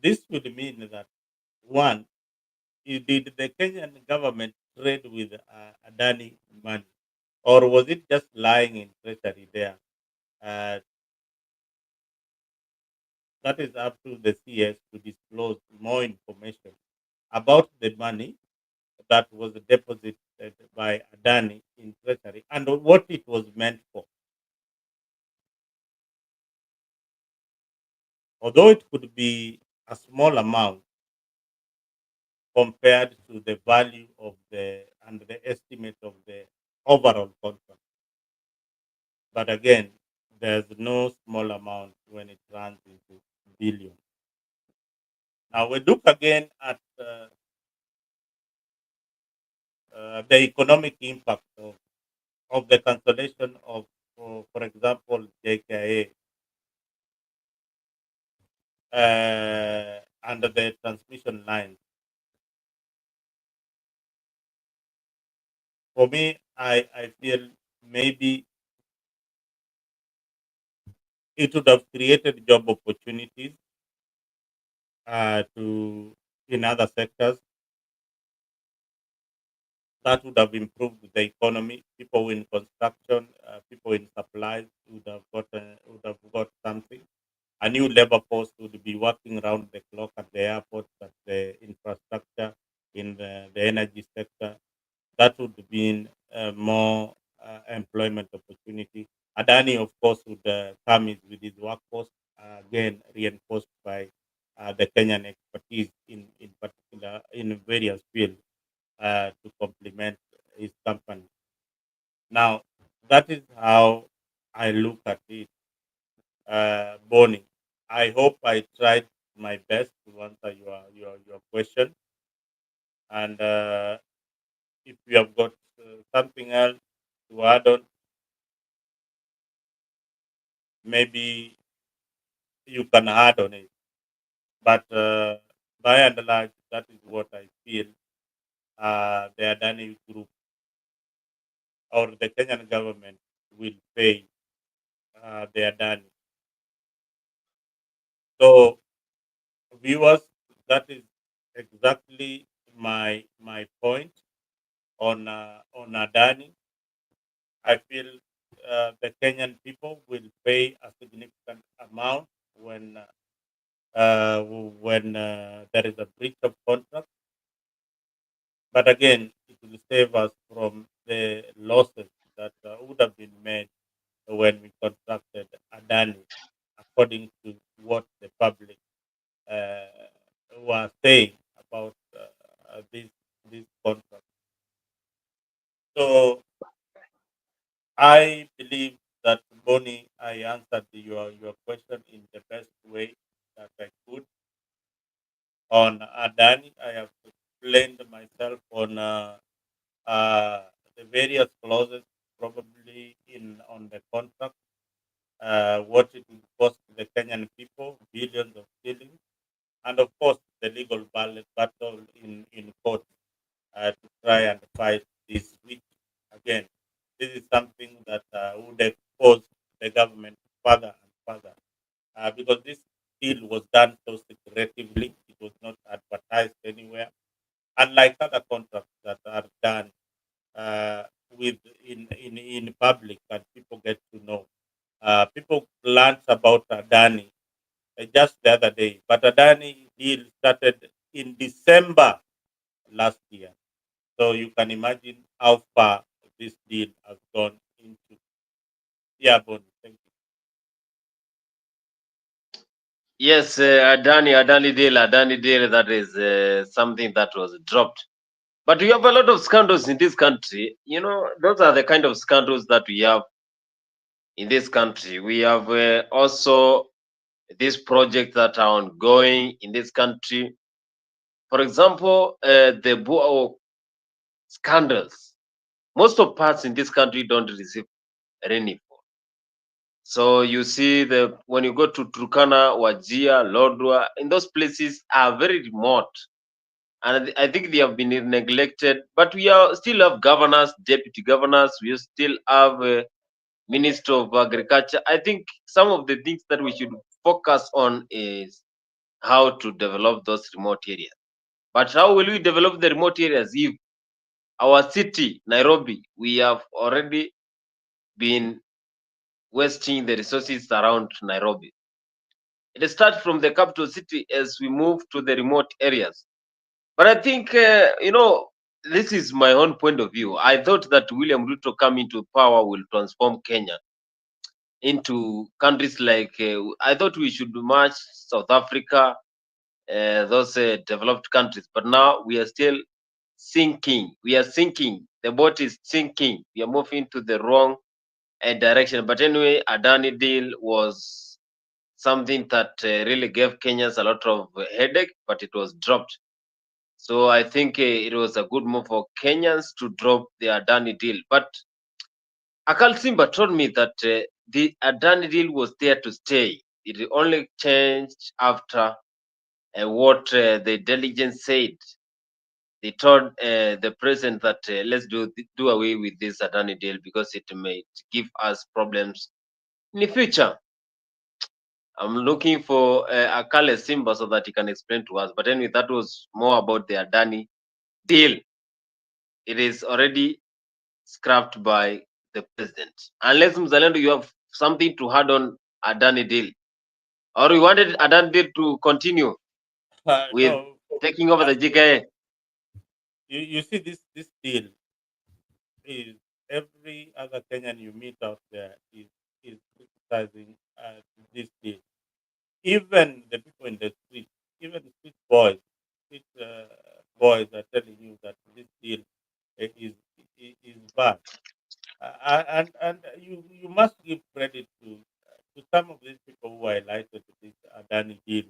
Speaker 1: This would mean that one, did the Kenyan government trade with Adani money, or was it just lying in Treasury there? Uh, that is up to the CS to disclose more information about the money that was deposited by Adani in Treasury and what it was meant for. Although it could be a small amount compared to the value of the and the estimate of the overall contract. But again, there's no small amount when it runs into billions. Now we look again at the economic impact of the cancellation of, for example, JKA under the transmission lines. For me, I feel maybe it would have created job opportunities to in other sectors that would have improved the economy. People in construction, people in supplies would have got something. A new labor force would be working around the clock at the airport, at the infrastructure, in the energy sector. That would mean more employment opportunity. Adani, of course, would come in with his workforce, again reinforced by the Kenyan expertise in particular in various fields to complement his company. Now, that is how I look at it, Bonnie. I hope I tried my best to answer your question. And if you have got something else to add on, maybe you can add on it. But by and large, that is what I feel the Adani Group or the Kenyan government will pay the Adani. So, viewers, that is exactly my point on Adani. I feel the Kenyan people will pay a significant amount when there is a breach of contract. But again, it will save us from the losses that would have been made when we contracted Adani, according to what the public uh, were saying about this contract. So I believe that, Bonnie, I answered your question in the best way that I could. On Adani, I have explained myself on uh, the various clauses, probably in on the contract, what it will cost the Kenyan people, billions of shillings, and of course the legal battle in court to try and fight this. Which again, this is something that would expose the government further and further, because this deal was done so secretively; it was not advertised anywhere. Unlike other contracts that are done with in public and people get to know. People learned about Adani just the other day, but Adani deal started in December last year. So you can imagine how far this deal has gone into. Yeah, Bonnie, thank you.
Speaker 2: Yes, Adani deal, that is something that was dropped. But we have a lot of scandals in this country. You know, those are the kind of scandals that we have in this country. We have also these projects that are ongoing in this country. For example, the Buao scandals. Most of parts in this country don't receive rainfall. So you see the when you go to Turkana, Wajia, Lodwa, in those places are very remote, and I think they have been neglected. But we are still have governors, deputy governors. We still have Minister of Agriculture. I think some of the things that we should focus on is how to develop those remote areas. But how will we develop the remote areas if our city, Nairobi, we have already been wasting the resources around Nairobi? It starts from the capital city as we move to the remote areas. But I think, this is my own point of view. I thought that William Ruto coming to power will transform Kenya into countries like, I thought we should match South Africa, those developed countries. But now we are still sinking. We are sinking. The boat is sinking. We are moving to the wrong direction. But anyway, Adani deal was something that really gave Kenyans a lot of headache, but it was dropped. So I think it was a good move for Kenyans to drop the Adani deal. But Akal Simba told me that the Adani deal was there to stay. It only changed after what the diligence said. They told the president that let's do away with this Adani deal because it may give us problems in the future. I'm looking for Akale Simba so that he can explain to us. But anyway, that was more about the Adani deal. It is already scrapped by the president. Unless Mzalendo, you have something to add on Adani deal, or you wanted Adani deal to continue with
Speaker 1: No,
Speaker 2: taking over the GKA.
Speaker 1: you see this deal is every other Kenyan you meet out there is criticizing this deal. Even the people in the street even street boys are telling you that this deal is bad. And you must give credit to some of these people who are highlighted to this Adani deal,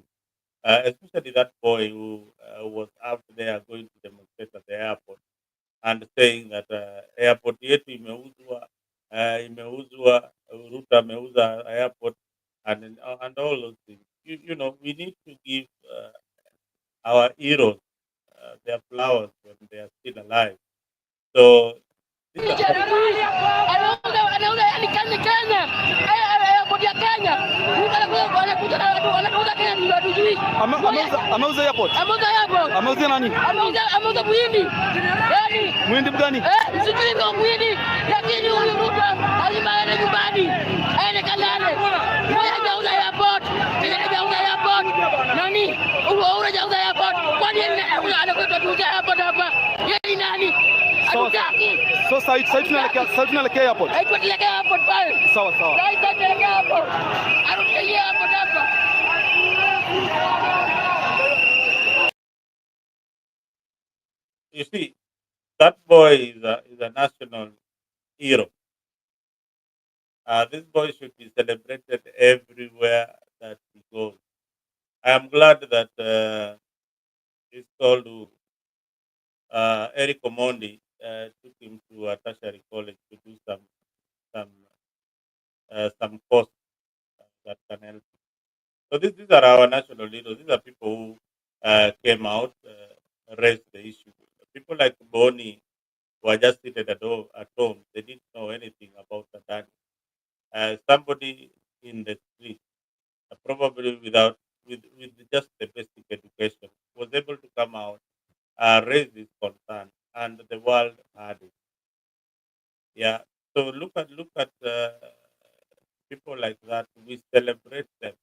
Speaker 1: especially that boy who was out there going to demonstrate at the airport and saying that airport yetu imeuzwa, Ruto ameuza airport and all those things. We need to give our heroes their flowers when they are still alive. So these are some.
Speaker 5: anauza yani Kenya airport ya Kenya, anakuja na anauza Kenya ndio hatujui.
Speaker 6: Ameuza airport. Ameuza nani?
Speaker 5: Ameuza muhindi. Yani
Speaker 6: muhindi mgani?
Speaker 5: sijui ndio muhindi, lakini huyu Ruto lazima aende nyumbani, aende kalale. Mmoja hajauza airport, mwingine hajauza airport. Nani? Huyu hajauza airport. Kwani yeye anakuja tuuze airport hapa? Yeye nani?
Speaker 6: So sasa tunaelekea airport.
Speaker 5: Tunaelekea airport pale.
Speaker 6: Sawa.
Speaker 5: Sasa tunaelekea airport. Arudie airport hapa.
Speaker 1: You see, that boy is a national hero. This boy should be celebrated everywhere that he goes. I am glad that he's called Eric Omondi took him to a tertiary college to do some some course that can help. So these are our national leaders. These are people who came out, raised the issue. People like Boni were just seated at home. They didn't know anything about Adani. Somebody in the street, probably with just the basic education, was able to come out, raise this concern, and the world had it. Yeah. So look at people like that. We celebrate them,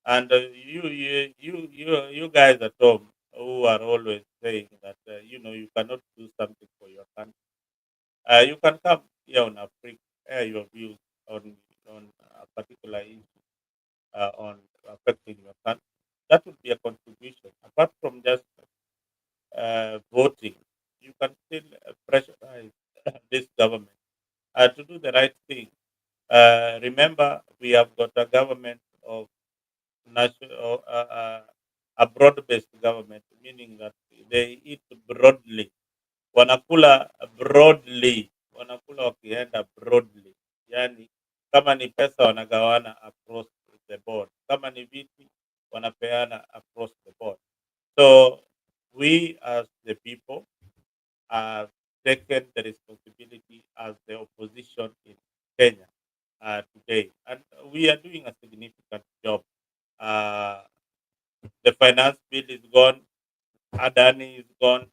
Speaker 1: and you guys at home who are always saying that you cannot do something for your country. You can come here on Africa, air your views on a particular issue on affecting your country. That would be a contribution. Apart from just voting, you can still pressurize this government to do the right thing. Remember, we have got a government of national, a broad-based government, meaning that they eat broadly, wanakula broadly, wanakula wakienda broadly, yani kama ni pesa wanagawana across the board, kama ni viti wanapeana across the board. So we as the people have taken the responsibility as the opposition in Kenya today, and we are doing a significant job. Uh, the finance bill is gone, Adani is gone.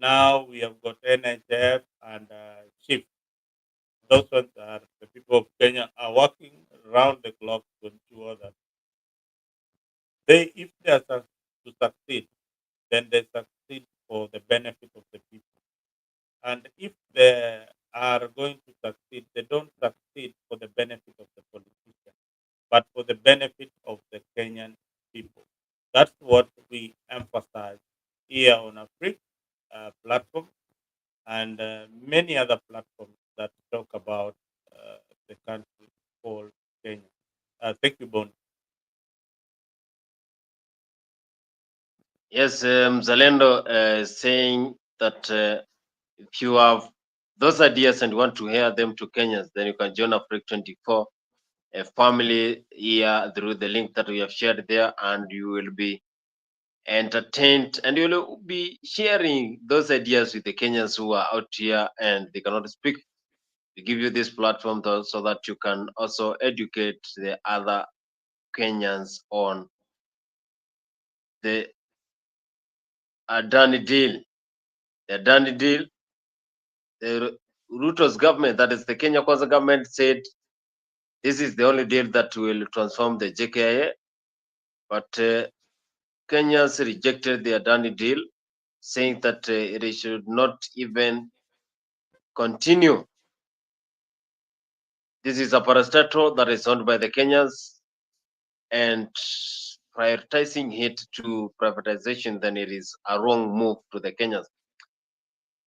Speaker 1: Now we have got NHF and Chief. Those ones are the people of Kenya are working around the clock to ensure that if they are to succeed, then they succeed for the benefit of the people. And if they are going to succeed, they don't succeed for the benefit of the politician, but for the benefit of the Kenyan people. That's what we emphasize here on a free platform and many other platforms that talk about the country called Kenya. Thank you, Bon.
Speaker 2: Yes, Mzalendo is saying that if you have those ideas and want to hear them to Kenyans, then you can join Africa 24, a family here through the link that we have shared there, and you will be entertained and you will be sharing those ideas with the Kenyans who are out here and they cannot speak. We give you this platform so that you can also educate the other Kenyans on the Adani deal. The Adani deal, the Ruto's government, that is the Kenya Kwanza government, said this is the only deal that will transform the JKIA, but Kenyans rejected the Adani deal, saying that it should not even continue. This is a parastatal that is owned by the Kenyans, and prioritizing it to privatization, then it is a wrong move to the Kenyans.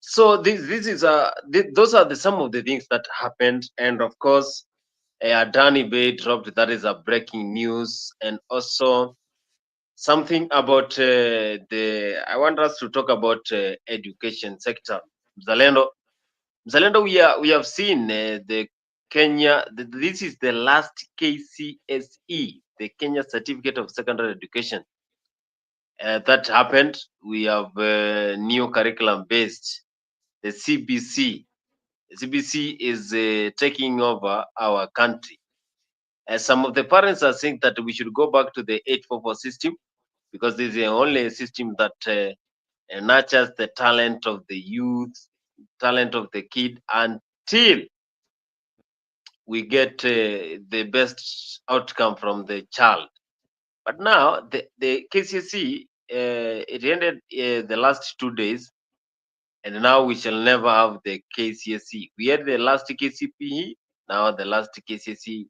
Speaker 2: So this is those are some of the things that happened, and of course, Adani Bay dropped. That is a breaking news, and also something about the. I want us to talk about education sector. Zalendo, Zalendo, we have seen the Kenya. This is the last KCSE, the Kenya Certificate of Secondary Education. That happened. We have new curriculum based, the CBC. The CBC is taking over our country. Some of the parents are saying that we should go back to the 844 system because this is the only system that nurtures the talent of the youth, talent of the kid until we get the best outcome from the child. But now the KCSE, it ended the last 2 days, and now we shall never have the KCSE. We had the last KCPE, now the last KCSE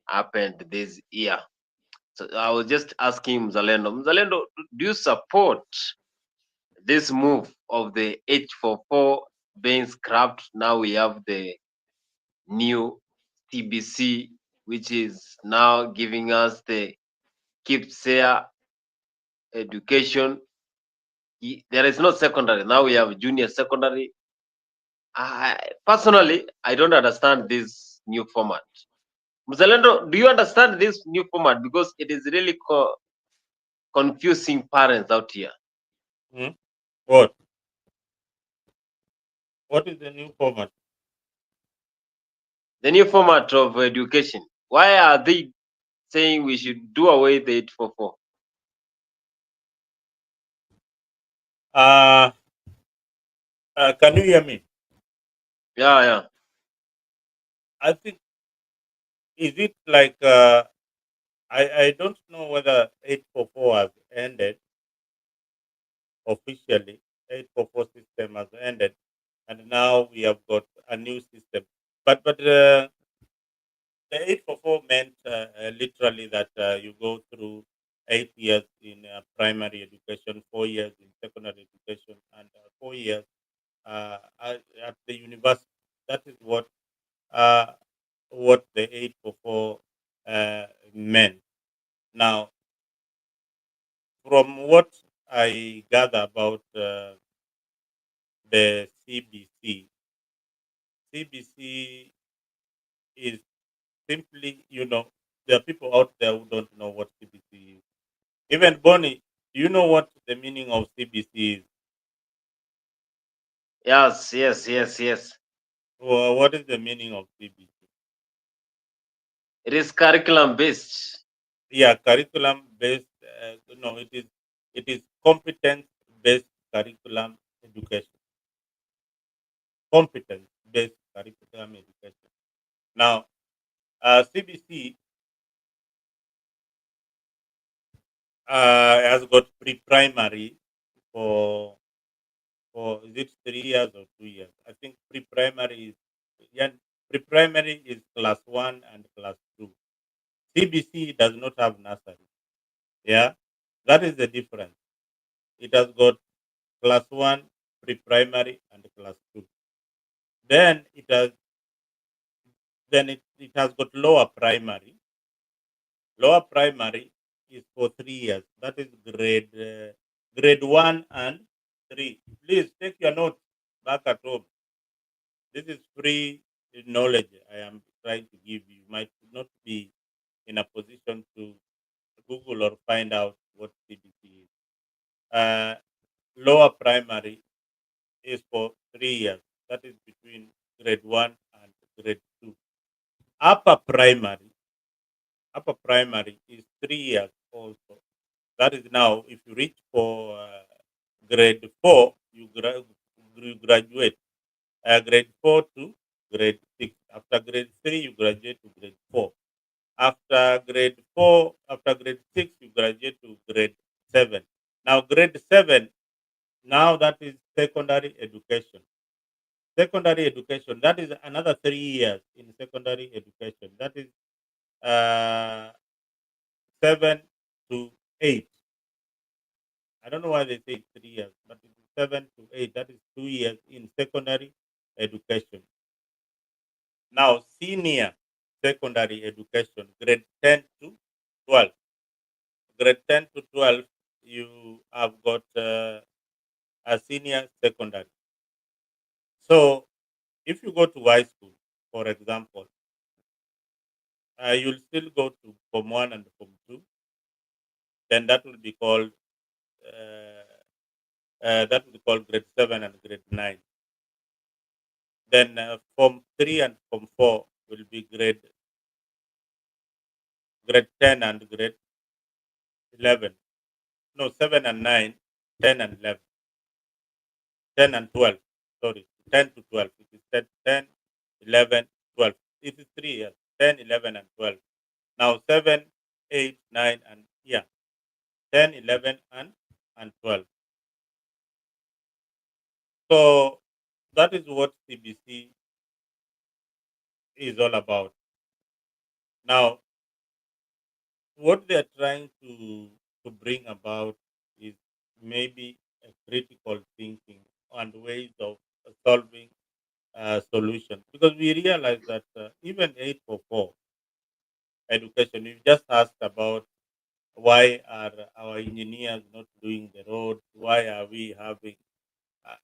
Speaker 2: happened this year. So I was just asking Mzalendo, do you support this move of the H44 being scrapped? Now we have the new TBC, which is now giving us the keep fair education. There is no secondary. Now we have junior secondary. Personally, I don't understand this new format. Mzalendo, do you understand this new format? Because it is really confusing parents out here.
Speaker 1: Hmm? What? What is the new format?
Speaker 2: The new format of education. Why are they saying we should do away the 844?
Speaker 1: Uh, can you hear me?
Speaker 2: Yeah, yeah.
Speaker 1: I think, is it like, I don't know whether 844 has ended officially. 844 system has ended, and now we have got a new system. But the 844 meant literally that you go through 8 years in primary education, 4 years in secondary education, and 4 years at the university. That is uh, what the 844 meant. Now, from what I gather about the CBC is simply, there are people out there who don't know what CBC is. Even Bonnie, do you know what the meaning of CBC is?
Speaker 2: Yes, yes, yes, yes.
Speaker 1: Or what is the meaning of CBC?
Speaker 2: It is curriculum based.
Speaker 1: Yeah, curriculum based. No, it is competence based curriculum education. Competence based curriculum education. Now, CBC has got pre-primary for is it 3 years or 2 years? I think pre-primary is, yeah, pre-primary is class 1 and class 2. CBC does not have nursery. Yeah, that is the difference. It has got class 1, pre-primary, and class 2. Then it has got lower primary. Lower primary is for 3 years. That is grade 1 and 3. Please take your notes back at home. This is free knowledge I am trying to give you. You might not be in a position to Google or find out what CBC is. Lower primary is for 3 years. That is between grade 1 and grade 2. Upper primary, upper primary is 3 years also. That is now, if you reach for grade 4, you graduate. Grade 4 to grade 6. After grade 3, you graduate to grade 4. After grade 6, you graduate to grade 7. Now, grade 7, now that is secondary education. Secondary education, that is another 3 years in secondary education. That is uh, 7 to 8. I don't know why they say 3 years, but it is 7 to 8. That is 2 years in secondary education. Now, senior secondary education, grade 10 to 12. Grade 10 to 12, you have got a senior secondary. So, if you go to high school, for example, you'll still go to Form 1 and Form 2. Then that will be called grade 7 and grade 9. Then Form 3 and Form 4 will be grade 10 and grade 11. No, 7 and 9, 10 and 11, 10 and 12. Sorry, 10 to 12. It is 10, 10, 11, 12. It is 3 years, 10, 11, and 12. Now 7, 8, 9, and yeah, 10, 11, and 12. So that is what CBC is all about. Now, what they are trying to bring about is maybe a critical thinking and ways of solving solutions, because we realize that even 844 education, you just asked about why are our engineers not doing the roads, why are we having uh,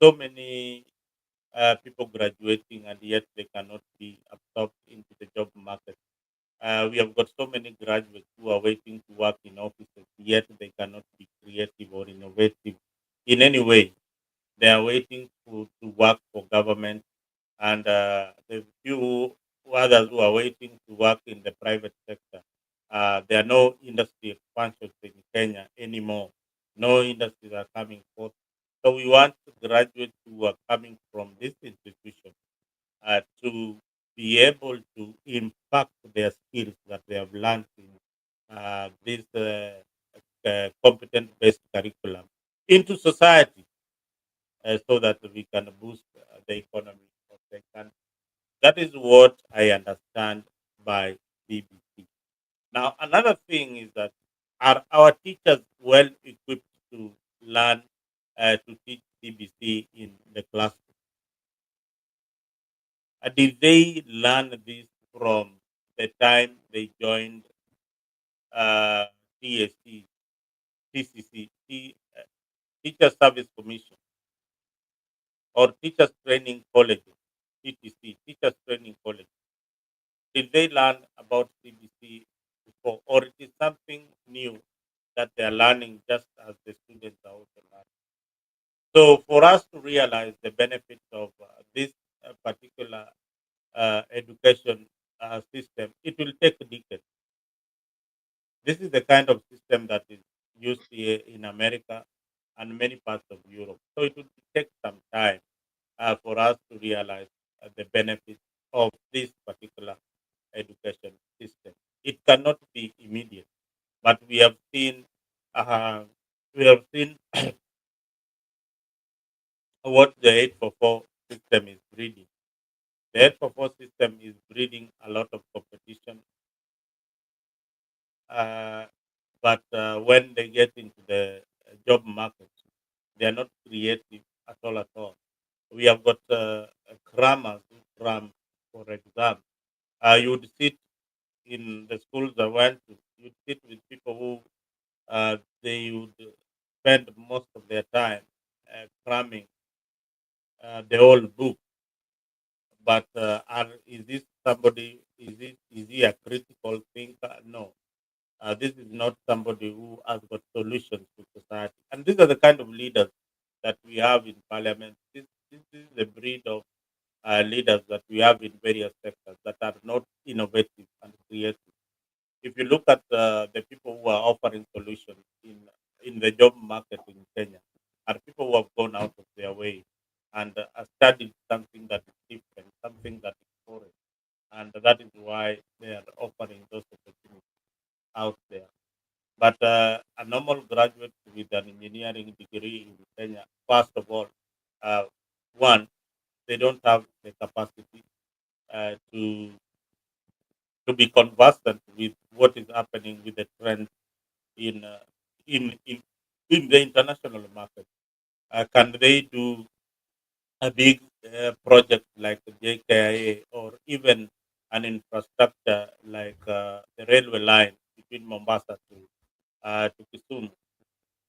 Speaker 1: so many people graduating and yet they cannot be absorbed into the job market. We have got so many graduates who are waiting to work in offices, yet they cannot be creative or innovative in any way. They are waiting to work for government, and the few others who are waiting to work in the private sector. There are no industry expansions in Kenya anymore. No industries are coming forth. So we want graduates who are coming from this institution to be able to impact their skills that they have learned in this competent-based curriculum into society, so that we can boost the economy of the country. That is what I understand by BBC. Now, another thing is that are our teachers well equipped to learn to teach CBC in the classroom? Did they learn this from the time they joined uh, TSC, TCC, Teacher Service Commission, or Teachers Training College, TTC, Teachers Training College? Did they learn about CBC before, or it is something new that they are learning just as the students are also learning? So, for us to realize the benefits of this particular education system, it will take decades. This is the kind of system that is used here in America and many parts of Europe. So, it will take some time for us to realize the benefits of this particular education system. It cannot be immediate, but uh, we have seen what the 844 system is breeding. The 844 system is breeding a lot of competition, uh, but when they get into the job market, they are not creative at all. At all. We have got crammers who cram for exam. You would sit in the schools I went to. You'd sit with people who they would spend most of their time cramming the whole book. But is this somebody? Is he a critical thinker? No. This is not somebody who has got solutions to society. And these are the kind of leaders that we have in parliament. This is the breed of leaders that we have in various sectors that are not innovative and creative. If you look at the people who are offering solutions in the job market in Kenya, are people who have gone out of their way and studied something that is different, something that is foreign, and that is why they are offering those opportunities out there. But a normal graduate with an engineering degree in Kenya, first of all, uh, one, they don't have the capacity to be conversant with what is happening with the trends in in in in the international market? Can they do a big project like the JKIA or even an infrastructure like the railway line between Mombasa to Kisumu?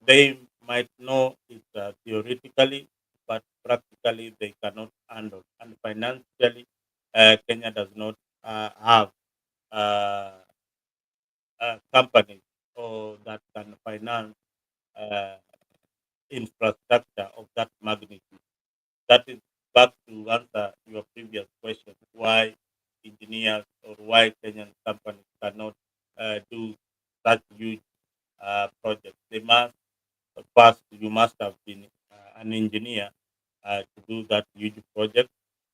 Speaker 1: They might know it theoretically, but practically they cannot handle. And financially, Kenya does not have uh, companies or that can finance uh, infrastructure of that magnitude. That is back to answer your previous question: why engineers or why Kenyan companies cannot do such huge projects. They must first, you must have been an engineer to do that huge project,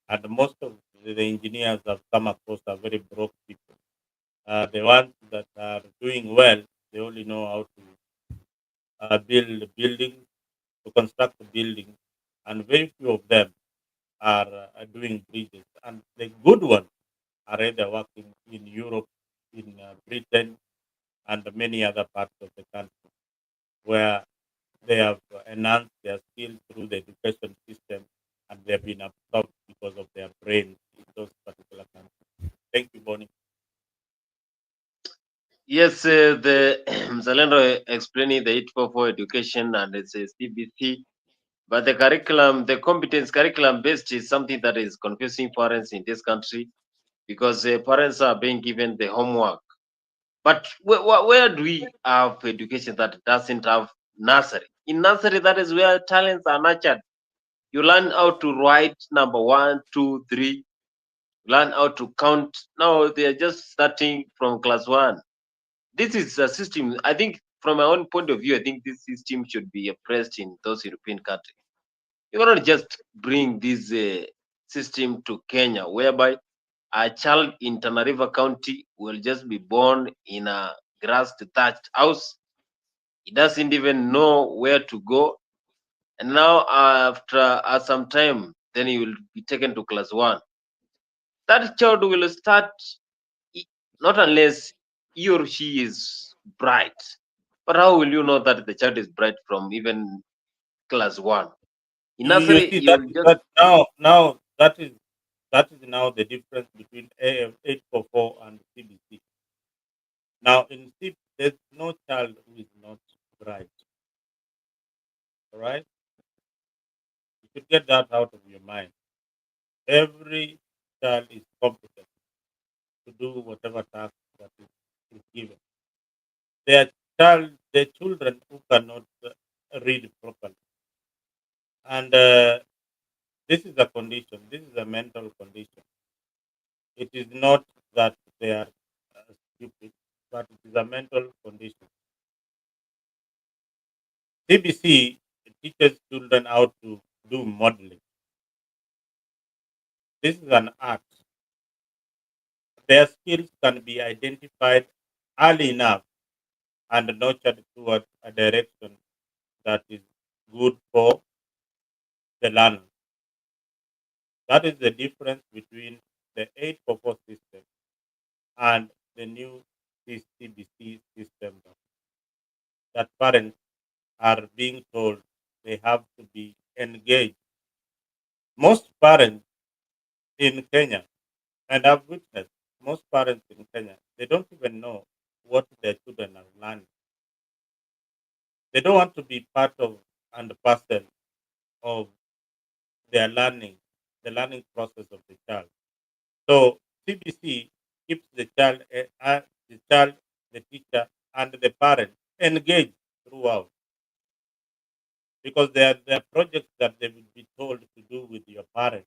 Speaker 1: and most of the engineers have come across are very broke people. The ones that are doing well, they only know how to build buildings, to construct buildings, and very few of them are doing bridges. And the good ones are either working in Europe, in Britain, and many other parts of the country where they have enhanced their skills through the education system and they have been absorbed because of their brains in those particular countries. Thank you, Bonnie.
Speaker 2: Yes, the Mzalendo explaining the 844 education and it's a CBC, but the curriculum, the competence curriculum based is something that is confusing parents in this country because parents are being given the homework. But where do we have education that doesn't have nursery? In nursery, that is where talents are nurtured. You learn how to write number one, two, three, learn how to count. Now they are just starting from class one. This is a system, I think, from my own point of view, I think this system should be oppressed in those European countries. You cannot just bring this system to Kenya, whereby a child in Tana River County will just be born in a grass thatched house. He doesn't even know where to go. And now, after some time, then he will be taken to class one. That child will start, not unless he or she is bright. But how will you know that the child is bright from even class one? In
Speaker 1: You
Speaker 2: nursery,
Speaker 1: see
Speaker 2: you
Speaker 1: that
Speaker 2: will just
Speaker 1: that now that is now the difference between AM 844 and CBC. Now in CBC, there's no child who is not bright. All right, you should get that out of your mind. Every child is competent to do whatever task that is given. Their children who cannot read properly, and this is a condition. This is a mental condition. It is not that they are stupid, but it is a mental condition. CBC teaches children how to do modeling. This is an art. Their skills can be identified early enough and nurtured towards a direction that is good for the learner. That is the difference between the 844 system and the new CBC system that parents are being told they have to be engaged. Most parents in Kenya, and I've witnessed most parents in Kenya, they don't even know what their children are learning. They don't want to be part of and parcel of their learning, the learning process of the child. So CBC keeps the child, the teacher, and the parent engaged throughout because there are projects that they will be told to do with your parent.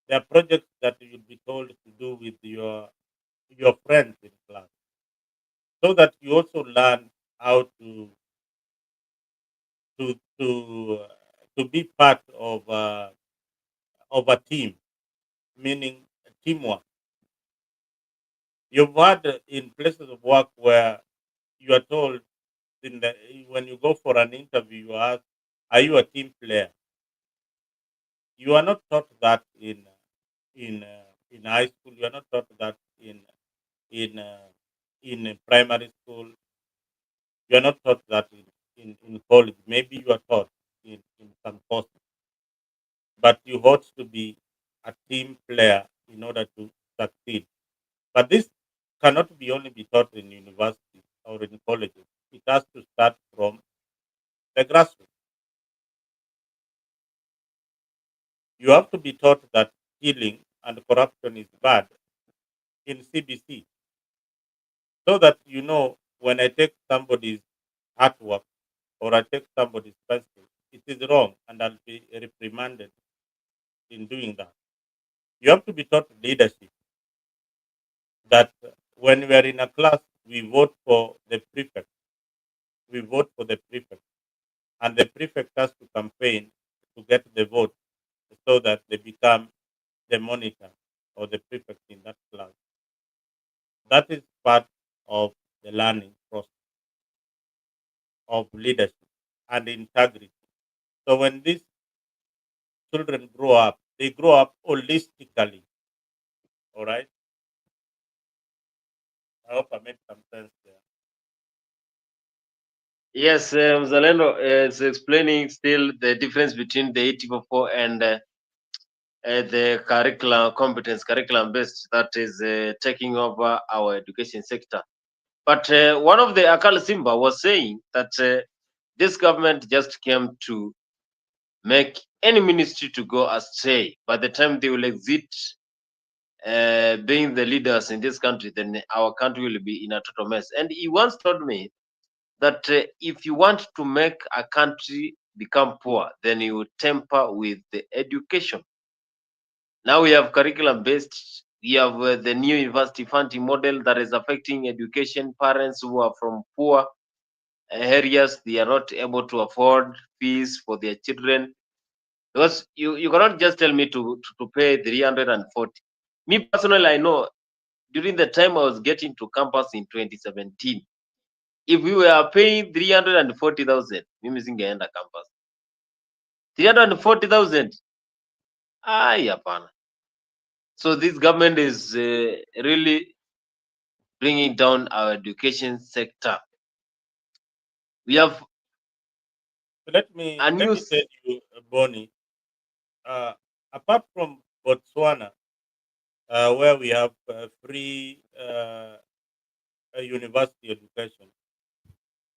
Speaker 1: There are projects that you will be told to do with your friends in class, so that you also learn how to to to be part of a team, meaning teamwork. You've had in places of work where you are told when you go for an interview, you ask, "Are you a team player?" You are not taught that in high school. You are not taught that in in primary school. You are not taught that in college. Maybe you are taught in some courses, but you ought to be a team player in order to succeed. But this cannot be only be taught in universities or in colleges. It has to start from the grassroots. You have to be taught that stealing and corruption is bad in CBC, so that you know when I take somebody's artwork or I take somebody's pencil, it is wrong and I'll be reprimanded in doing that. You have to be taught leadership, that when we are in a class, we vote for the prefect. We vote for the prefect, and the prefect has to campaign to get the vote so that they become the monitor or the prefect in that class. That is part of the learning process of leadership and integrity. So when these children grow up, they grow up holistically. All right. I hope I made some sense there.
Speaker 2: Yes, Zalendo is explaining still the difference between the 844 and the curriculum competence, curriculum based that is taking over our education sector. But one of the Akal Simba was saying that this government just came to make any ministry to go astray. By the time they will exit being the leaders in this country, then our country will be in a total mess. And he once told me that if you want to make a country become poor, then you temper with the education. Now we have curriculum based. We have the new university funding model that is affecting education. Parents who are from poor areas, they are not able to afford fees for their children. Because you cannot just tell me to pay 340. Me personally, I know during the time I was getting to campus in 2017, if we were paying 340,000, mimi singeenda campus. 340,000. Ay, hapana. So this government is really bringing down our education sector. We have
Speaker 1: So let me
Speaker 2: a
Speaker 1: let
Speaker 2: new
Speaker 1: me tell you, Bonnie. Uh, Apart from Botswana, where we have free university education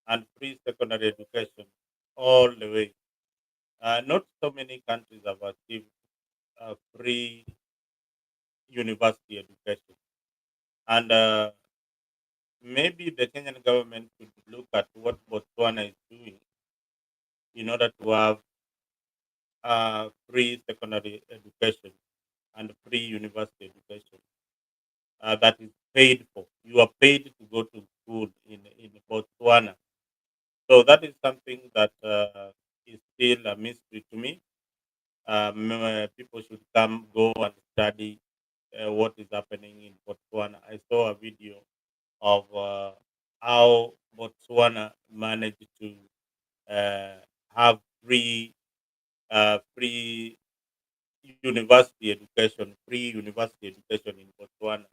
Speaker 1: and free secondary education all the way, not so many countries have achieved free university education. And maybe the Kenyan government should look at what Botswana is doing in order to have free secondary education and free university education that is paid for. You are paid to go to school in Botswana. So that is something that is still a mystery to me. People should come, go and study what is happening in Botswana. I saw a video of how Botswana managed to uh, have free free university education in Botswana.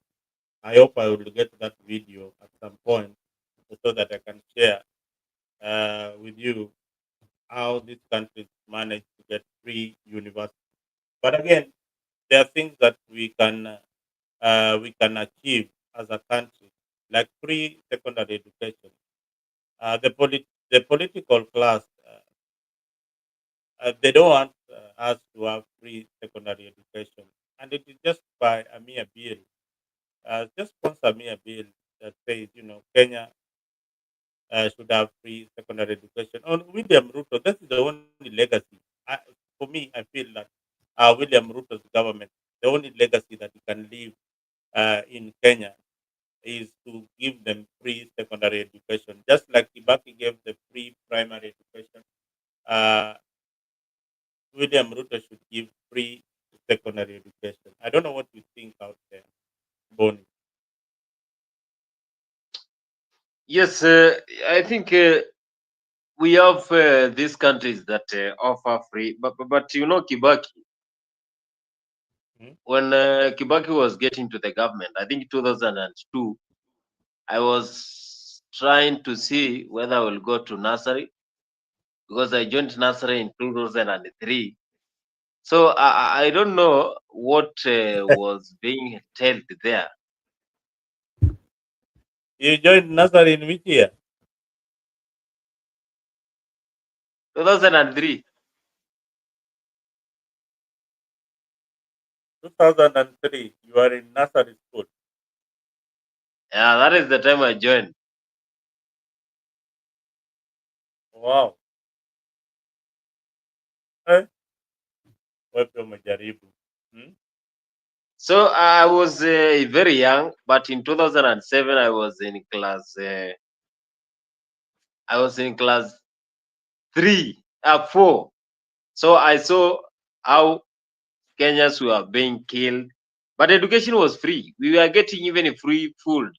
Speaker 1: I hope I will get that video at some point so that I can share with you how these countries manage to get free university. But again, there are things that we can achieve as a country, like free secondary education. The political class they don't want us to have free secondary education, and it is just by a mere bill. Just sponsor me a bill that says, Kenya should have free secondary education. On William Ruto, that is the only legacy. For me, I feel that William Ruto's government, the only legacy that he can leave in Kenya is to give them free secondary education, just like Kibaki gave the free primary education. Uh, William Ruto should give free secondary education. I don't know what you think out there, Bonnie.
Speaker 2: yes, I think we have these countries that offer free, but you know Kibaki.
Speaker 1: Hmm?
Speaker 2: When Kibaki was getting to the government, I think 2002, I was trying to see whether I will go to nursery because I joined nursery in 2003. So I don't know what was being told there.
Speaker 1: You joined nursery in which year?
Speaker 2: 2003.
Speaker 1: 2003. You are in nursery school.
Speaker 2: Yeah, that is the time I joined.
Speaker 1: Wow. Eh? Wewe umejaribu. Hmm?
Speaker 2: So I was very young, but in 2007 I was in class. I was in class 4. So I saw how Kenyans were being killed, but education was free. We were getting even free food,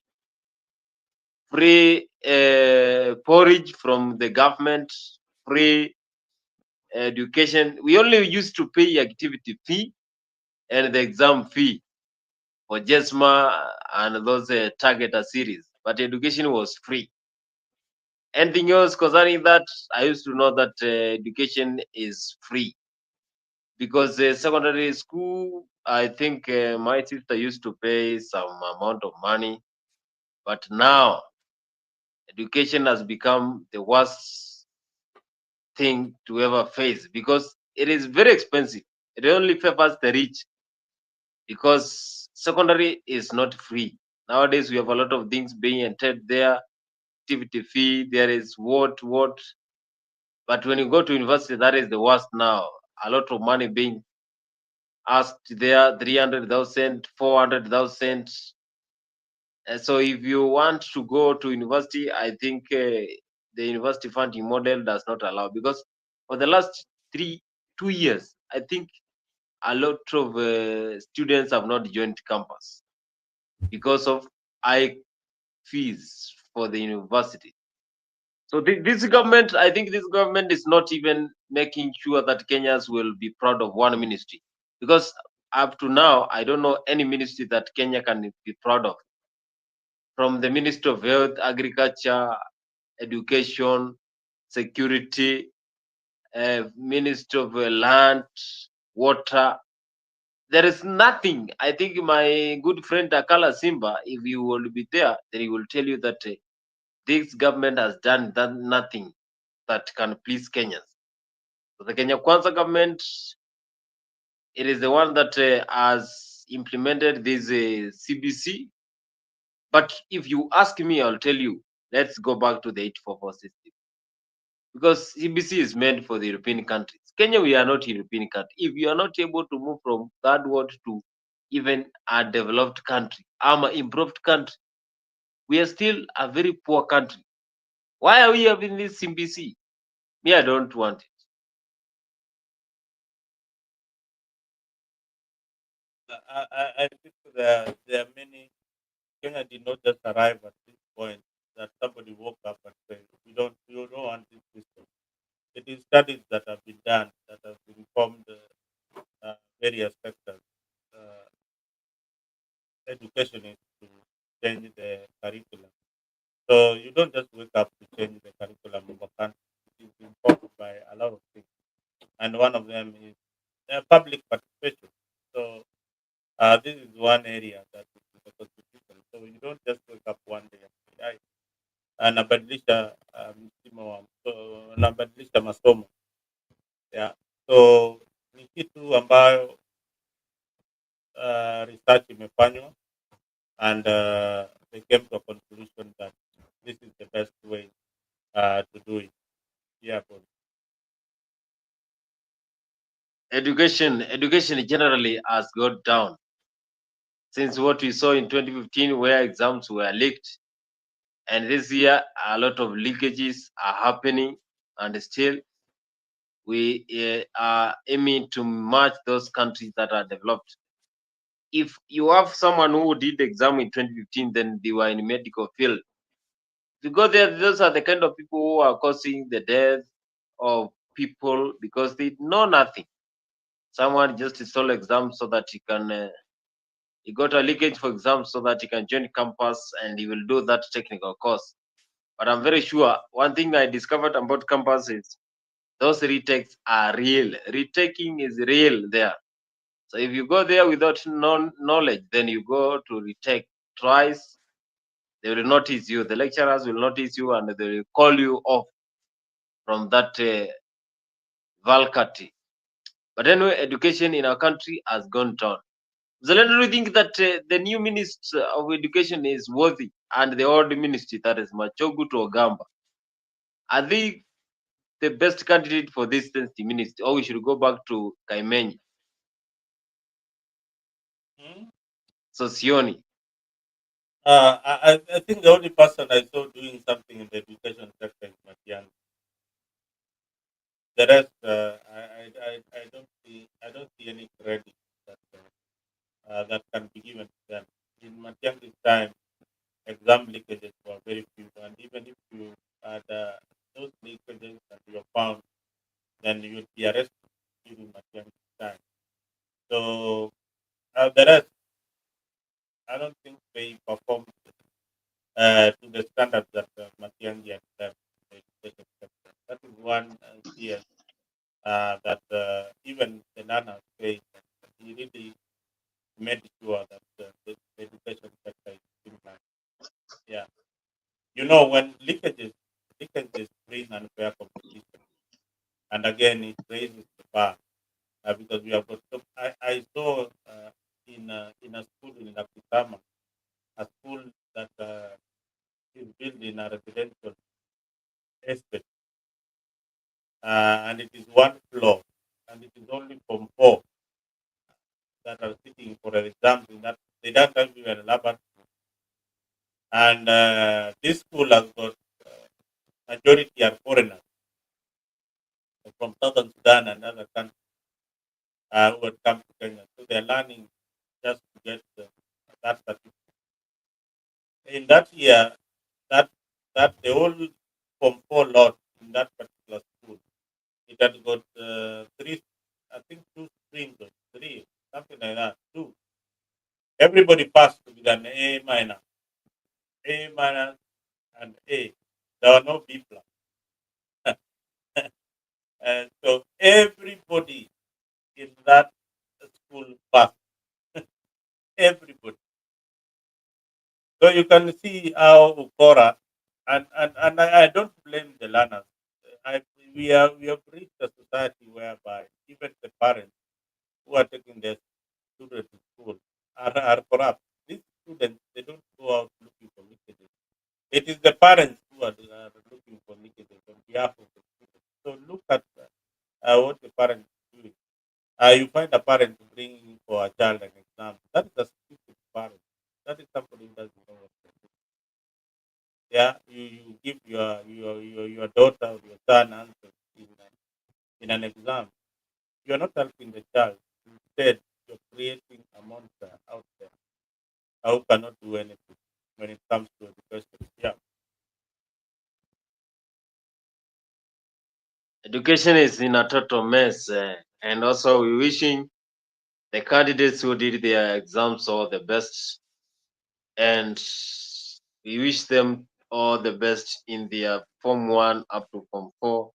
Speaker 2: free porridge from the government, free education. We only used to pay activity fee and the exam fee for JESMA and those target series, but education was free. Anything else concerning that, I used to know that education is free because secondary school, I think my sister used to pay some amount of money, but now education has become the worst thing to ever face because it is very expensive. It only favors the rich because secondary is not free. Nowadays, we have a lot of things being entered there, activity fee, there is what. But when you go to university, that is the worst now. A lot of money being asked there, 300,000, 400,000. So if you want to go to university, I think the university funding model does not allow because for the last 2 years, I think a lot of students have not joined campus because of high fees for the university. So this government, I think this government is not even making sure that Kenyans will be proud of one ministry. Because up to now, I don't know any ministry that Kenya can be proud of. From the Ministry of Health, Agriculture, Education, Security, Ministry of Land, Water. There is nothing. I think my good friend Akala Simba, if you will be there, then he will tell you that this government has done nothing that can please Kenyans. So the Kenya Kwanza government, it is the one that has implemented this CBC. But if you ask me, I'll tell you, let's go back to the 844 system. Because CBC is meant for the European countries. Kenya, we are not European country. If you are not able to move from third world to even a developed country, an improved country, we are still a very poor country. Why are we having this CBC? Me, I don't want it.
Speaker 1: I think there are many. Kenya did not just arrive at this point that somebody woke up and said, you don't want this system. It is studies that have been done that have informed various sectors. Uh, Education is to change the curriculum. So you don't just wake up to change the curriculum of a country. It is informed by a lot of things, and one of them is public participation. So this is one area that is in the constitution. So you don't just wake up one day and say, "Ai, nabadilisha msimu wa nabadilisha masomo." Yeah. So ni kitu ambayo research imefanywa and they came to a conclusion that this is the best way to do it. Yeah, but
Speaker 2: Education generally has gone down since what we saw in 2015 where exams were leaked, and this year a lot of leakages are happening, and still we are aiming to match those countries that are developed. If you have someone who did the exam in 2015, then they were in medical field. Because those are the kind of people who are causing the death of people because they know nothing. Someone just stole exams so that he can he got a leakage for exams so that he can join campus and he will do that technical course. But I'm very sure one thing I discovered about campus is those retakes are real. Retaking is real there. So if you go there without knowledge, then you go to retake twice, they will notice you. The lecturers will notice you and they will call you off from that vacancy. But anyway, education in our country has gone down. So let me think that the new minister of education is worthy and the old ministry, that is Machogu to Ogamba. Are they the best candidate for this ministry, or we should go back to Kaimenyi,
Speaker 1: Hmm?
Speaker 2: Sosioni?
Speaker 1: I think the only person I saw doing something in the education sector is Matiang. The rest, I don't see any credit that that can be given to them. In Matiang's time, exam leakages were very few, and even if you had those leakages and you are found, then you would be arrested during Matiang's time. So the rest, I don't think they perform to the standards that Matiangi had set in the education sector. That is one fear that even the Nana said that he really made sure that the education sector is streamlined. Yeah. You know, when leakages bring unfair competition, and again, it raises the bar because we have got. I saw in a school in Nakutama, a school that is built in a residential estate, and it is one floor, and it is only from four that are sitting for exams in that. They don't have even a laboratory, and this school has got majority are foreigners from southern Sudan and other countries who had come to Kenya. So they're learning just to get that certificate. In that year, that the whole from four lot in that particular school, it had got three, I think two streams or three, something like that. Two. Everybody passed with an A minus, and A. There were no B plus. And so everybody in that school passed. Everybody. So you can see how Ukora, and I don't blame the learners. We have reached a society whereby even the parents who are taking their children to school are corrupt. These students, they don't go out looking for leakages. It is the parents who are looking for leakages on behalf of the students. So look at what the parents are doing. You find a parent bringing for a child an exam. That is a stupid parent. That is somebody who doesn't know what they're doing. Yeah, you give your daughter or your son answers in an exam. You're not helping the child. Instead, you're creating a monster out there who cannot do anything when it comes to education. Yeah.
Speaker 2: Education is in a total mess, and also we wishing the candidates who did their exams all the best, and we wish them all the best in their Form 1 up to Form 4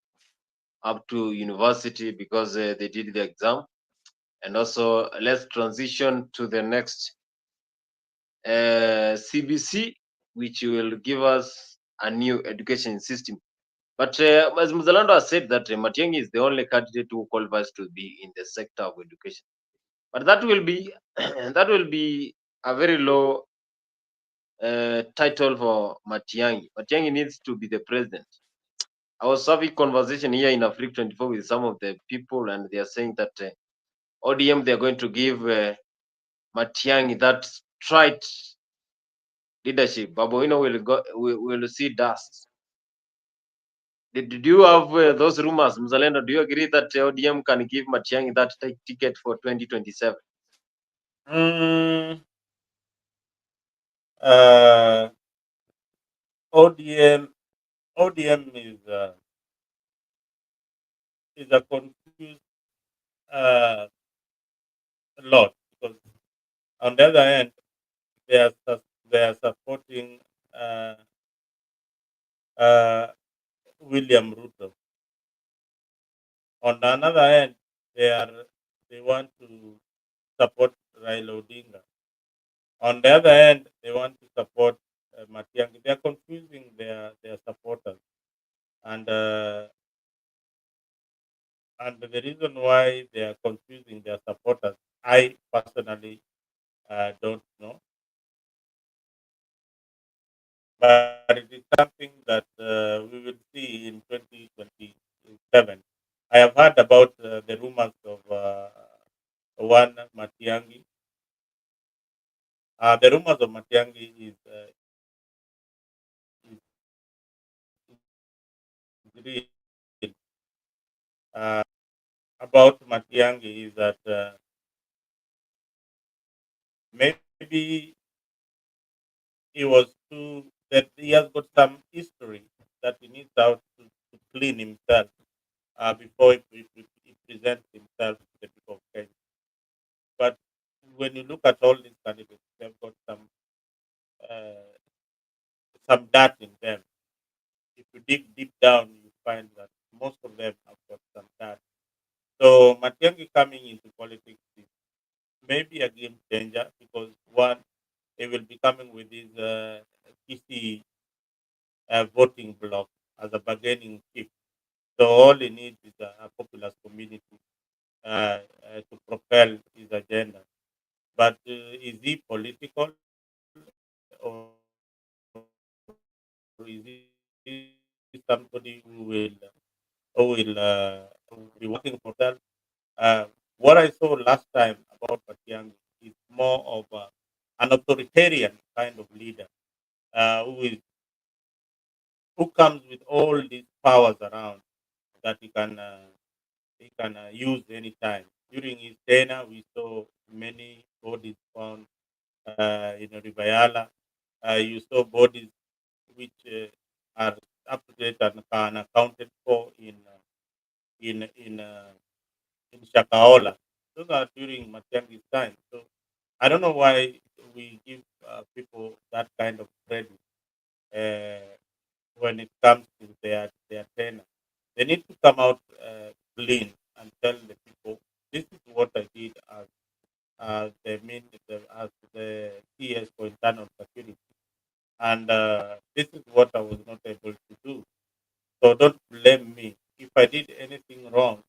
Speaker 2: up to university because they did the exam. And also, let's transition to the next CBC, which will give us a new education system. But as Muzalando has said that Matiang'i is the only candidate who qualifies to be in the sector of education. But that will be that will be a very low title for Matiang'i. Matiang'i needs to be the president. I was having conversation here in Africa 24 with some of the people, and they are saying that ODM they are going to give Matiang'i that straight leadership. Baboino will see dust. Did you have those rumors, Mzalendo? Do you agree that ODM can give Matiang'i that ticket for 2027?
Speaker 1: Mm, uh, ODM is a confused uh, lot because On the other hand, they are supporting uh, uh, William Ruto. On the other hand, they want to support Raila Odinga. On the other hand, they want to support Matiang'i. They are confusing their supporters, and uh, and the reason why they are confusing their supporters, I personally don't know, but it is something that we will see in 2027. I have heard about the rumors of one Matiang'i. The rumors of Matiang'i is real. Uh, about Matiang'i is that maybe he was too that he has got some history that he needs out to clean himself before he presents himself to the people of Kenya. But when you look at all these candidates, they've got uh, some dirt in them. If you dig deep down, you find that most of them have got some dirt. So Matiang'i coming into politics is maybe a game changer because one, he will be coming with his PC voting bloc as a bargaining chip. So all he needs is a populous community to propel his agenda. But is he political or is he somebody who will be working for himself? What I saw last time about Patiang is more of an authoritarian kind of leader who comes with all these powers around that he can use anytime. During his tenure, we saw many bodies found in Ribayala. You saw bodies which are up to date and accounted for in in uh, in Shakaola. Those are during Matiangi's time. So I don't know why we give people that kind of credit uh, when it comes to their tenure. They need to come out clean and tell the people this is what I did as the CS for internal security, and this is what I was not able to do. So don't blame me if I did anything wrong.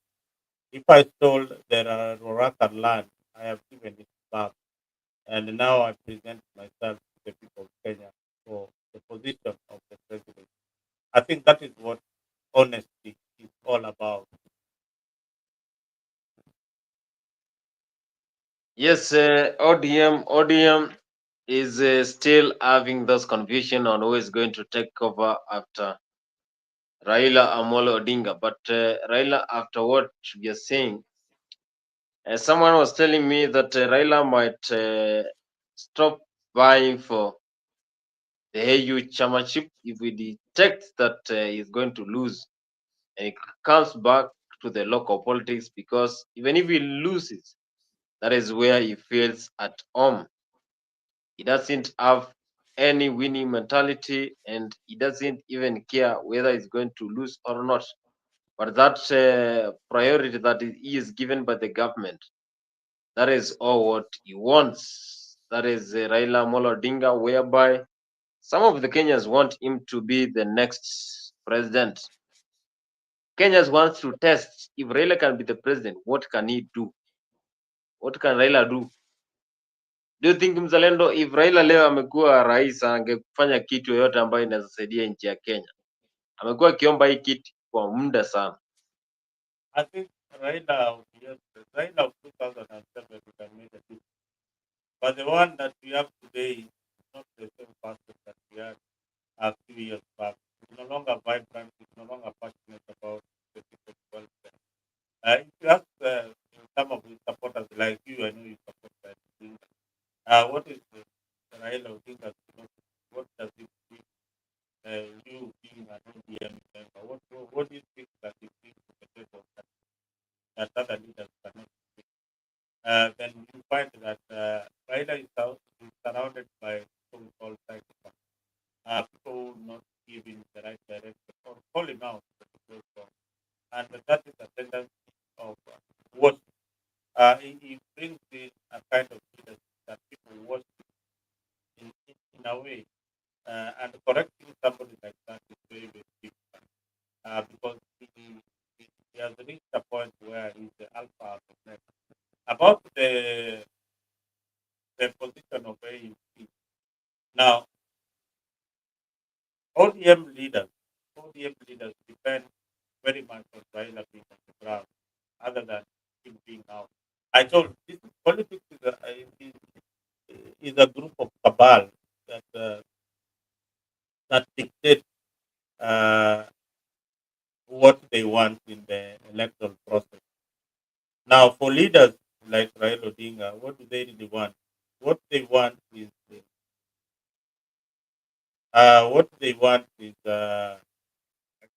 Speaker 1: If I stole the Roraka land, I have given it back, and now I present myself to the people of Kenya for the position of the president. I think that is what honesty is all about.
Speaker 2: Yes, ODM is still having those confusion on who is going to take over after Raila Amolo Odinga. But Raila, after what you're saying, someone was telling me that Raila might stop vying for the AU chairmanship if we detect that he's going to lose and he comes back to the local politics, because even if he loses, that is where he feels at home. He doesn't have any winning mentality and he doesn't even care whether he's going to lose or not. But that priority that he is given by the government, that is all what he wants. That is Raila Amolo Odinga, whereby some of the Kenyans want him to be the next president. Kenyans want to test if Raila can be the president, what can he do? What can Raila do? Do you think mzalendo, if Raila leo amekuwa rais, angefanya kitu yoyote ambayo inaweza saidia nchi ya Kenya? Amekuwa akiomba hii kiti kwa muda sana.
Speaker 1: I think Raila of 2007 we can make a difference. But the one that we have today is not the same person that we had a few years back. It's no longer vibrant, it's no longer passionate about the people's welfare. If you ask some of his supporters like you, I know you support that. What is Raila Odinga's philosophy? What does it mean? You being an ODM member, what do you think that it brings to the table that other leaders cannot bring? Then you find that Raila is that is a tendency of what he brings in a kind of leadership that people worship in a way. And correcting somebody like that is very, very difficult because he has reached a point where he's the alpha of the net. About the position of AUC. Now, ODM leaders depend very much on Raila being on the ground, other than him being out. I told this politics is a group of cabal that that dictate uh, what they want in the electoral process. Now, for leaders like Raila Odinga, what do they really want? What they want is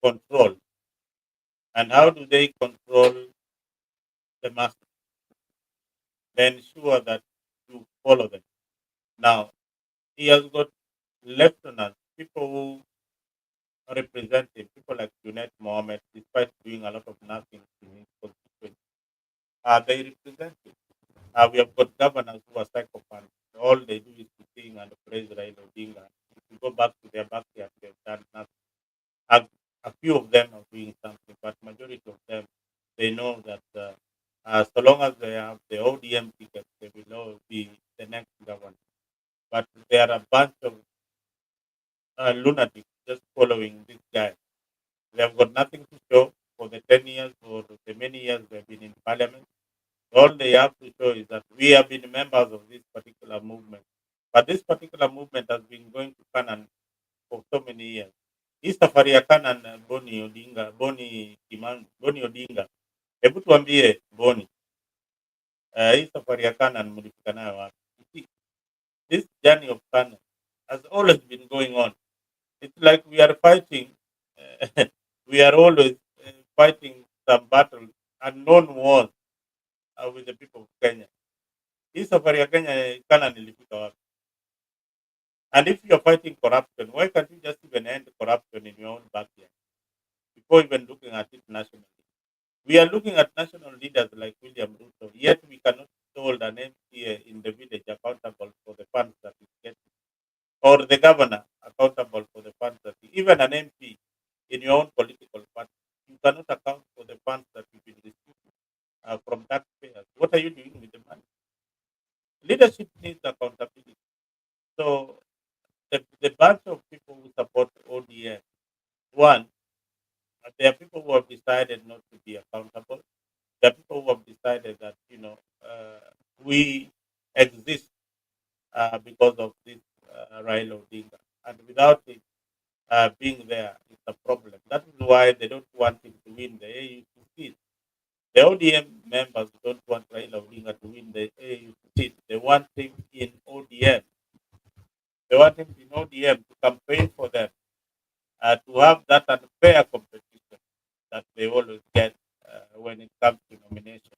Speaker 1: control. And how do they control the masses? They ensure that you follow them. Now, he has got lieutenants, people who represent him, people like Junet Mohammed, despite doing a lot of nothing in his constituency. They represent him. We have got governors who are psychopaths. All they do is to sing and praise Raila Odinga. If you go back to their backyard, they've done nothing. A, a few of them are doing something, but majority of them, they know that so long as they have the ODM ticket, they will all be the next governor. But there are a bunch of lunatics just following this guy. They have got nothing to show for the 10 years or the many years they've been in parliament. All they have to show is that we have been members of this particular movement. But this particular movement has been going to Canaan for so many years. Hii safari ya Canaan, Boni Odinga, hebu tuambie Boni, hii safari ya Canaan mlifika nayo wapi? You see, this journey of Canaan has always been going on. It's like we are fighting, we are always fighting some battles, unknown wars with the people of Kenya. Hii safari ya Kenya, Canaan ilifika wapi? And if you're fighting corruption, why can't you just even end corruption in your own backyard before even looking at it nationally? We are looking at national leaders like William Ruto, yet we cannot hold an MCA in the village accountable for the funds that is getting, or the governor accountable for the funds that even an MP in your own political party, you cannot account for the funds that you've been receiving from taxpayers. What are you doing with the money? Leadership needs accountability. So the bunch of people who support ODM, one, there are people who have decided not to be accountable. There are people who have decided that we exist because of this Raila Odinga, and without it being there, it's a problem. That is why they don't want him to win the AUC seat. The ODM members don't want Raila Odinga to win the AUC seat. They want him in ODM. They want him in ODM to campaign for them, to have that unfair competition that they always get when it comes to nomination.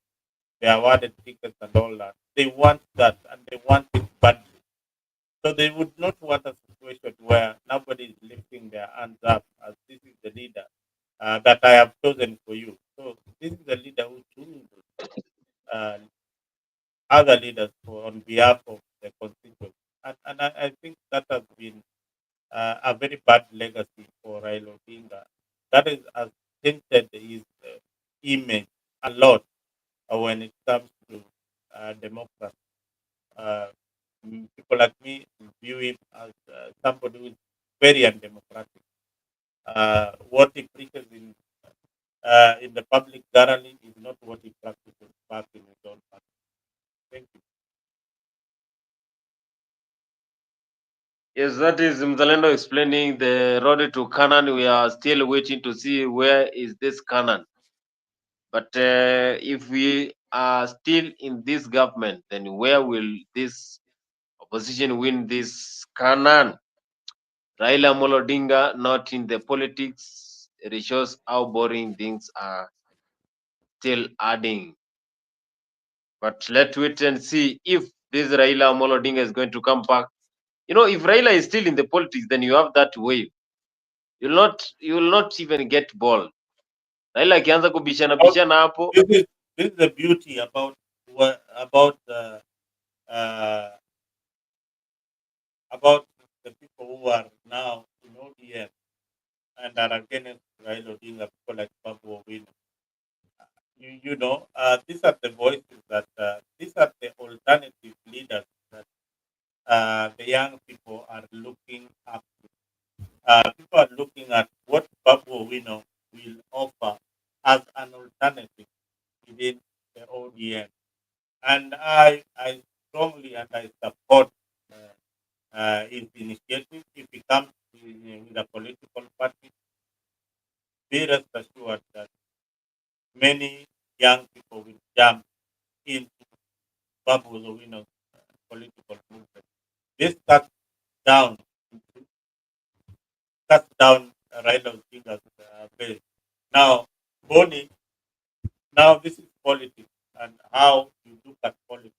Speaker 1: They awarded tickets and all that. They want that, and they want it badly. So they would not want a situation where nobody is lifting their hands up as this is the leader that I have chosen for you. So this is the leader who chooses uh, other leaders on behalf of the constituents. And I think that has been a very bad legacy for Raila Odinga. That is has tainted his image a lot when it comes to democracy. Uh, People like me view him as somebody who is very undemocratic. What he preaches in the public thoroughly is not what he practices back in his own party. Thank you.
Speaker 2: Yes, that is Mzalendo explaining the road to Canaan. We are still waiting to see where is this Canaan. But if we are still in this government, then where will this opposition win this Canaan? Raila Amolo Odinga not in the politics. It shows how boring things are still adding. But let's wait and see if this Raila Amolo Odinga is going to come back. You know, if Raila is still in the politics, then you have that wave. You will not even get ball. Raila akianza kubishana bishana hapo,
Speaker 1: This is the beauty about uh, about the people who are now in ODM and are against Raila Odinga, people like Babu Owino. These are the voices these are the alternative leaders that the young people are looking up to. People are looking at what Babu Owino will offer as an alternative within the ODM. And I strongly and I support his initiative. If he comes with a political party, be rest assured that many young people will jump into Babu Owino's political movement. This down cuts down Raila Odinga's base. Now, Boni, now this is politics and how you look at politics.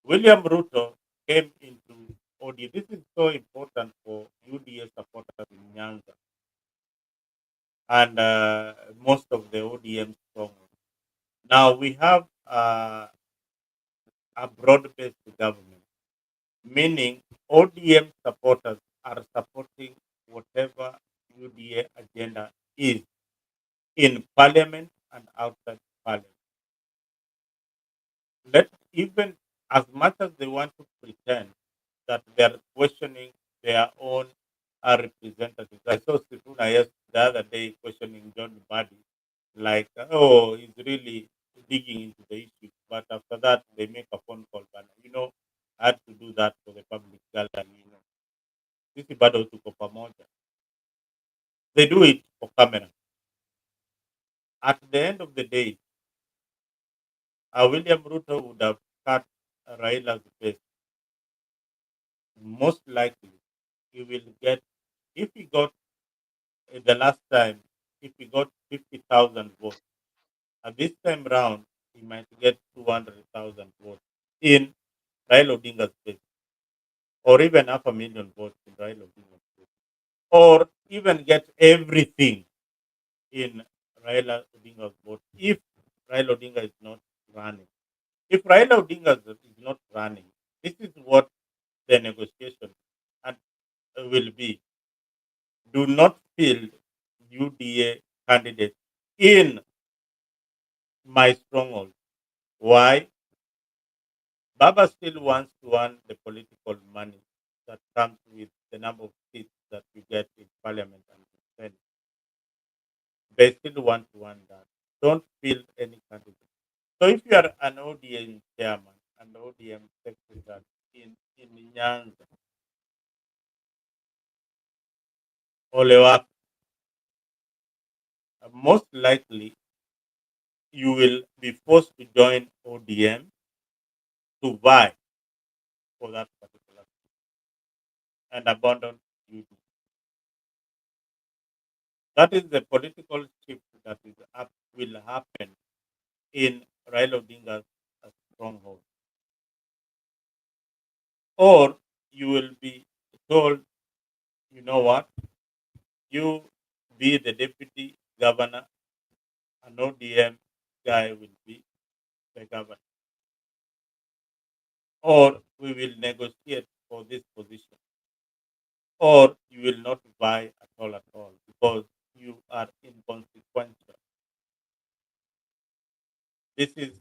Speaker 1: William Ruto came into ODM. This is so important for UDA supporters in Nyanza and most of the ODM strongholds. Now we have a broad-based government, meaning ODM supporters are supporting whatever UDA agenda is in parliament and outside parliament. Let even as much as they want to pretend that they're questioning their own representatives. I saw Sifuna the other day questioning John Badi, like, oh, he's really digging into the issue. But after that, they make a phone call. But, I had to do that for the public gallery. This is bado tuko pamoja. They do it for camera. At the end of the day, William Ruto would have cut Raila's face. Most likely, he will get, if he got the last time, if he got 50,000 votes, at this time round, he might get 200,000 votes in Raila Odinga's face, or even 500,000 votes in Raila Odinga's face, or even get everything in Raila Odinga's vote if Raila Odinga is not running. If Raila Odinga is not running, this is what the negotiation will be. Do not field UDA candidates in my stronghold. Why? Baba still wants to earn the political money that comes with the number of seats that you get in parliament and in Senate. They still want to earn that. Don't field any candidate. So if you are an ODM chairman and ODM secretary in Nyanza, ole wako, most likely you will be forced to join ODM to vie for that particular seat and abandon UDA. That is the political shift that will happen in Raila Odinga's stronghold. Or you will be told, you know what, you be the deputy governor, an ODM guy will be the governor. Or we will negotiate for this position. Or you will not vie at all, because you are inconsequential. This is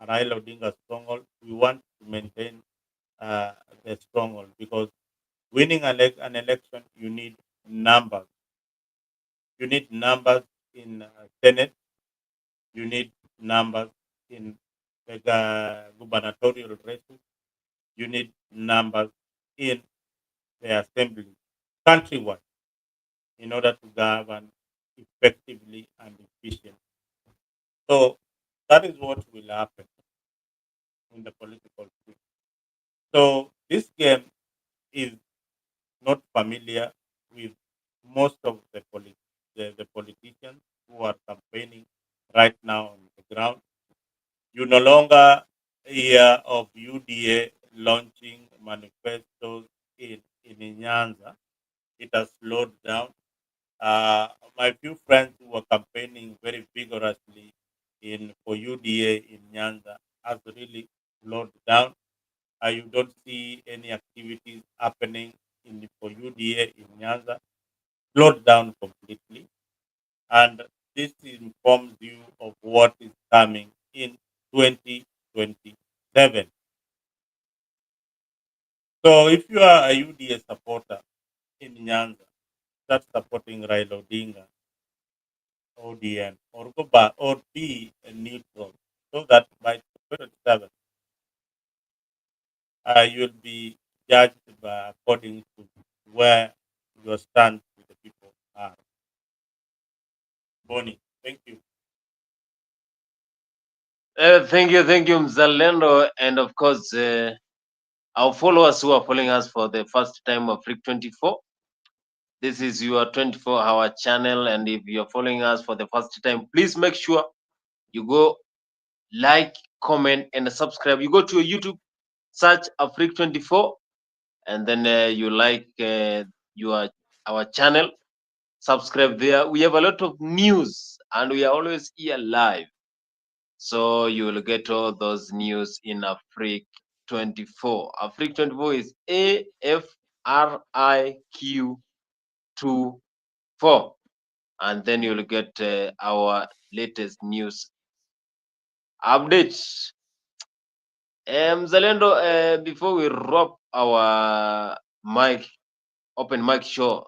Speaker 1: Raila Odinga's stronghold. We want to maintain the stronghold because winning an election, you need numbers. You need numbers in Senate. You need numbers in the gubernatorial races. You need numbers in the assembly countrywide in order to govern effectively and efficiently. So that is what will happen in the political field. So this game is not familiar with most of the politicians who are campaigning right now on the ground. You no longer hear of UDA launching manifestos in Nyanza. It has slowed down. Uh, my few friends who were campaigning very vigorously in for UDA in Nyanza has really slowed down. You don't see any activities happening in for UDA in Nyanza, slowed down completely. And this informs you of what is coming in 2027. So if you are a UDA supporter in Nyanza, start supporting Raila Odinga, ODM, or go back or be a neutral, so that by 2027 you will be judged by according to where your stand with the people are. Bonnie, thank you.
Speaker 2: Thank you, Mzalendo, and of course, our followers who are following us for the first time of Freak 24. This is your 24-hour channel, and if you're following us for the first time, please make sure you go like, comment, and subscribe. You go to your YouTube, search Freak 24, and then you like your our channel. Subscribe there. We have a lot of news, and we are always here live. So you will get all those news in Afrique 24. Afrique 24 is AFRIQ24. And then you'll get our latest news updates. Zalendo, before we wrap our open mic show,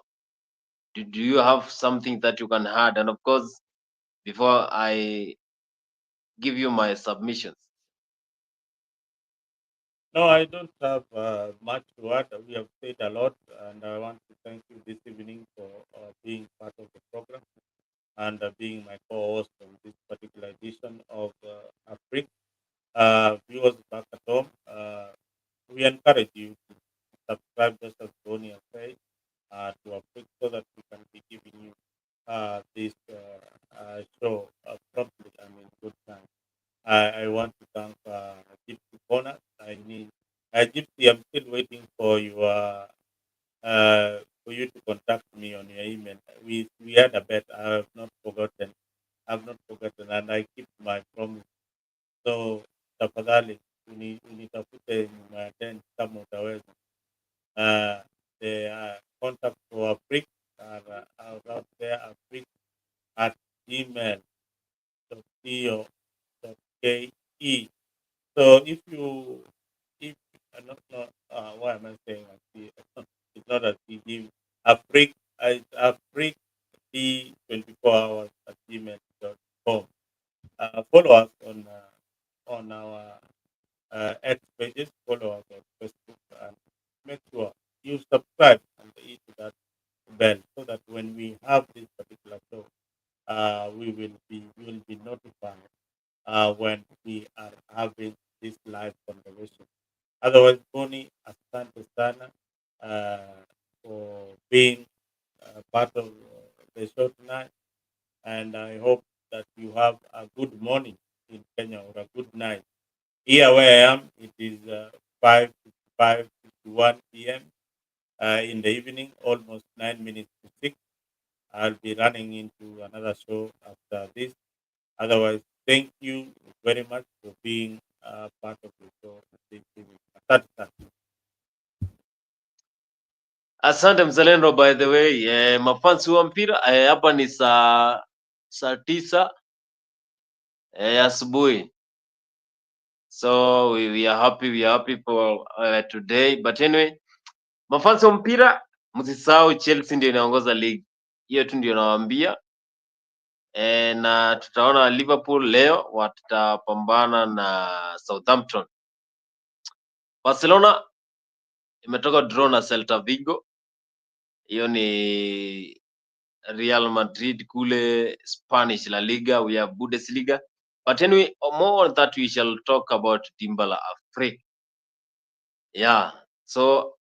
Speaker 2: do you have something that you can add? And of course, before I give you my submissions.
Speaker 1: No, I don't have much to add. We have said a lot, and I want to thank you this evening for being part of the program and being my co-host on this particular edition of Afrique. Viewers back at home, we encourage you to subscribe, just as Tony has said, to Afrique, so that we can be giving you this show promptly and in good time. I want to thank Gypsy Corner. Gypsy, I'm still waiting for you to contact me on your email. We had a bet. I have not forgotten. I've not forgotten, and I keep my promise. So tafadhali unitafute nimeattend kama utaweza. The contact for Afrique are out there, Afrique at gmail.co.ke. So if I don't know why am I saying it's not a CD. Afrique D 24 hours at gmail.com. Follow us on our X pages, follow us on Facebook, and make sure you subscribe and hit that bell so that when we have this particular show, we will be notified when we are having this live conversation. Otherwise, Boni, asante sana for being part of the show tonight, and I hope that you have a good morning in Kenya or a good night. Here where I am, it is 5:51 p.m. In the evening, almost 9 minutes to 6. I'll be running into another show after this. Otherwise, thank you very much for being part of the show this evening. Asante sana.
Speaker 2: Asante Mzalendo, by the way, mafansi wa mpira hapa ni saa 9 asubuhi. So we are happy for today, but anyway, mafansi wa mpira msisahau Chelsea ndio inaongoza league. Hiyo tu ndio nawaambia. Na tutaona Liverpool leo watapambana na Southampton. Barcelona imetoka draw na Celta Vigo. Hiyo ni Real Madrid kule Spanish La Liga, we have Bundesliga. But anyway, more on that we shall talk about Dimbala Afrique. Yeah. So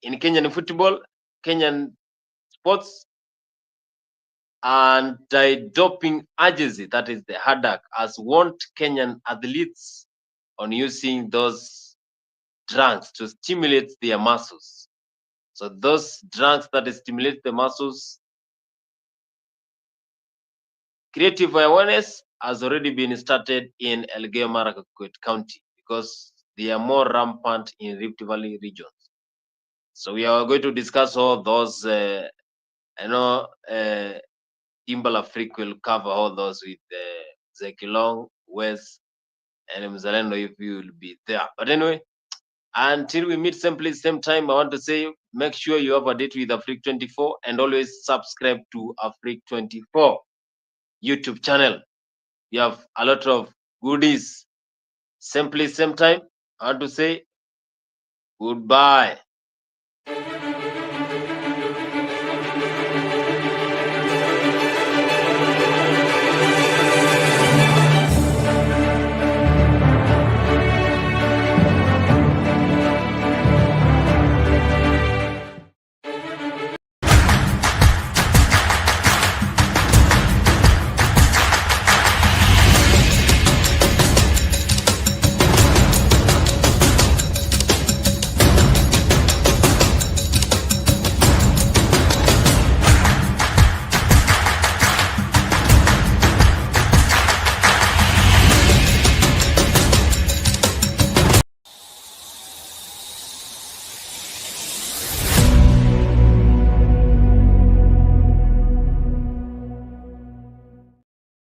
Speaker 2: in Kenyan football, Kenyan sports, anti-doping agency, that is the HADAC, has warned Kenyan athletes on using those drugs to stimulate their muscles. So those drugs that stimulate the muscles creative awareness has already been started in Elgeyo Marakwet County because they are more rampant in Rift Valley regions. So we are going to discuss all those. I know Timbala Freak will cover all those with Zekilong, West, and Mzalendo if you will be there. But anyway, until we meet same place, same time, I want to say make sure you have a date with Afrique 24 and always subscribe to Afrique 24 YouTube channel. We have a lot of goodies. Same place, same time. I want to say goodbye.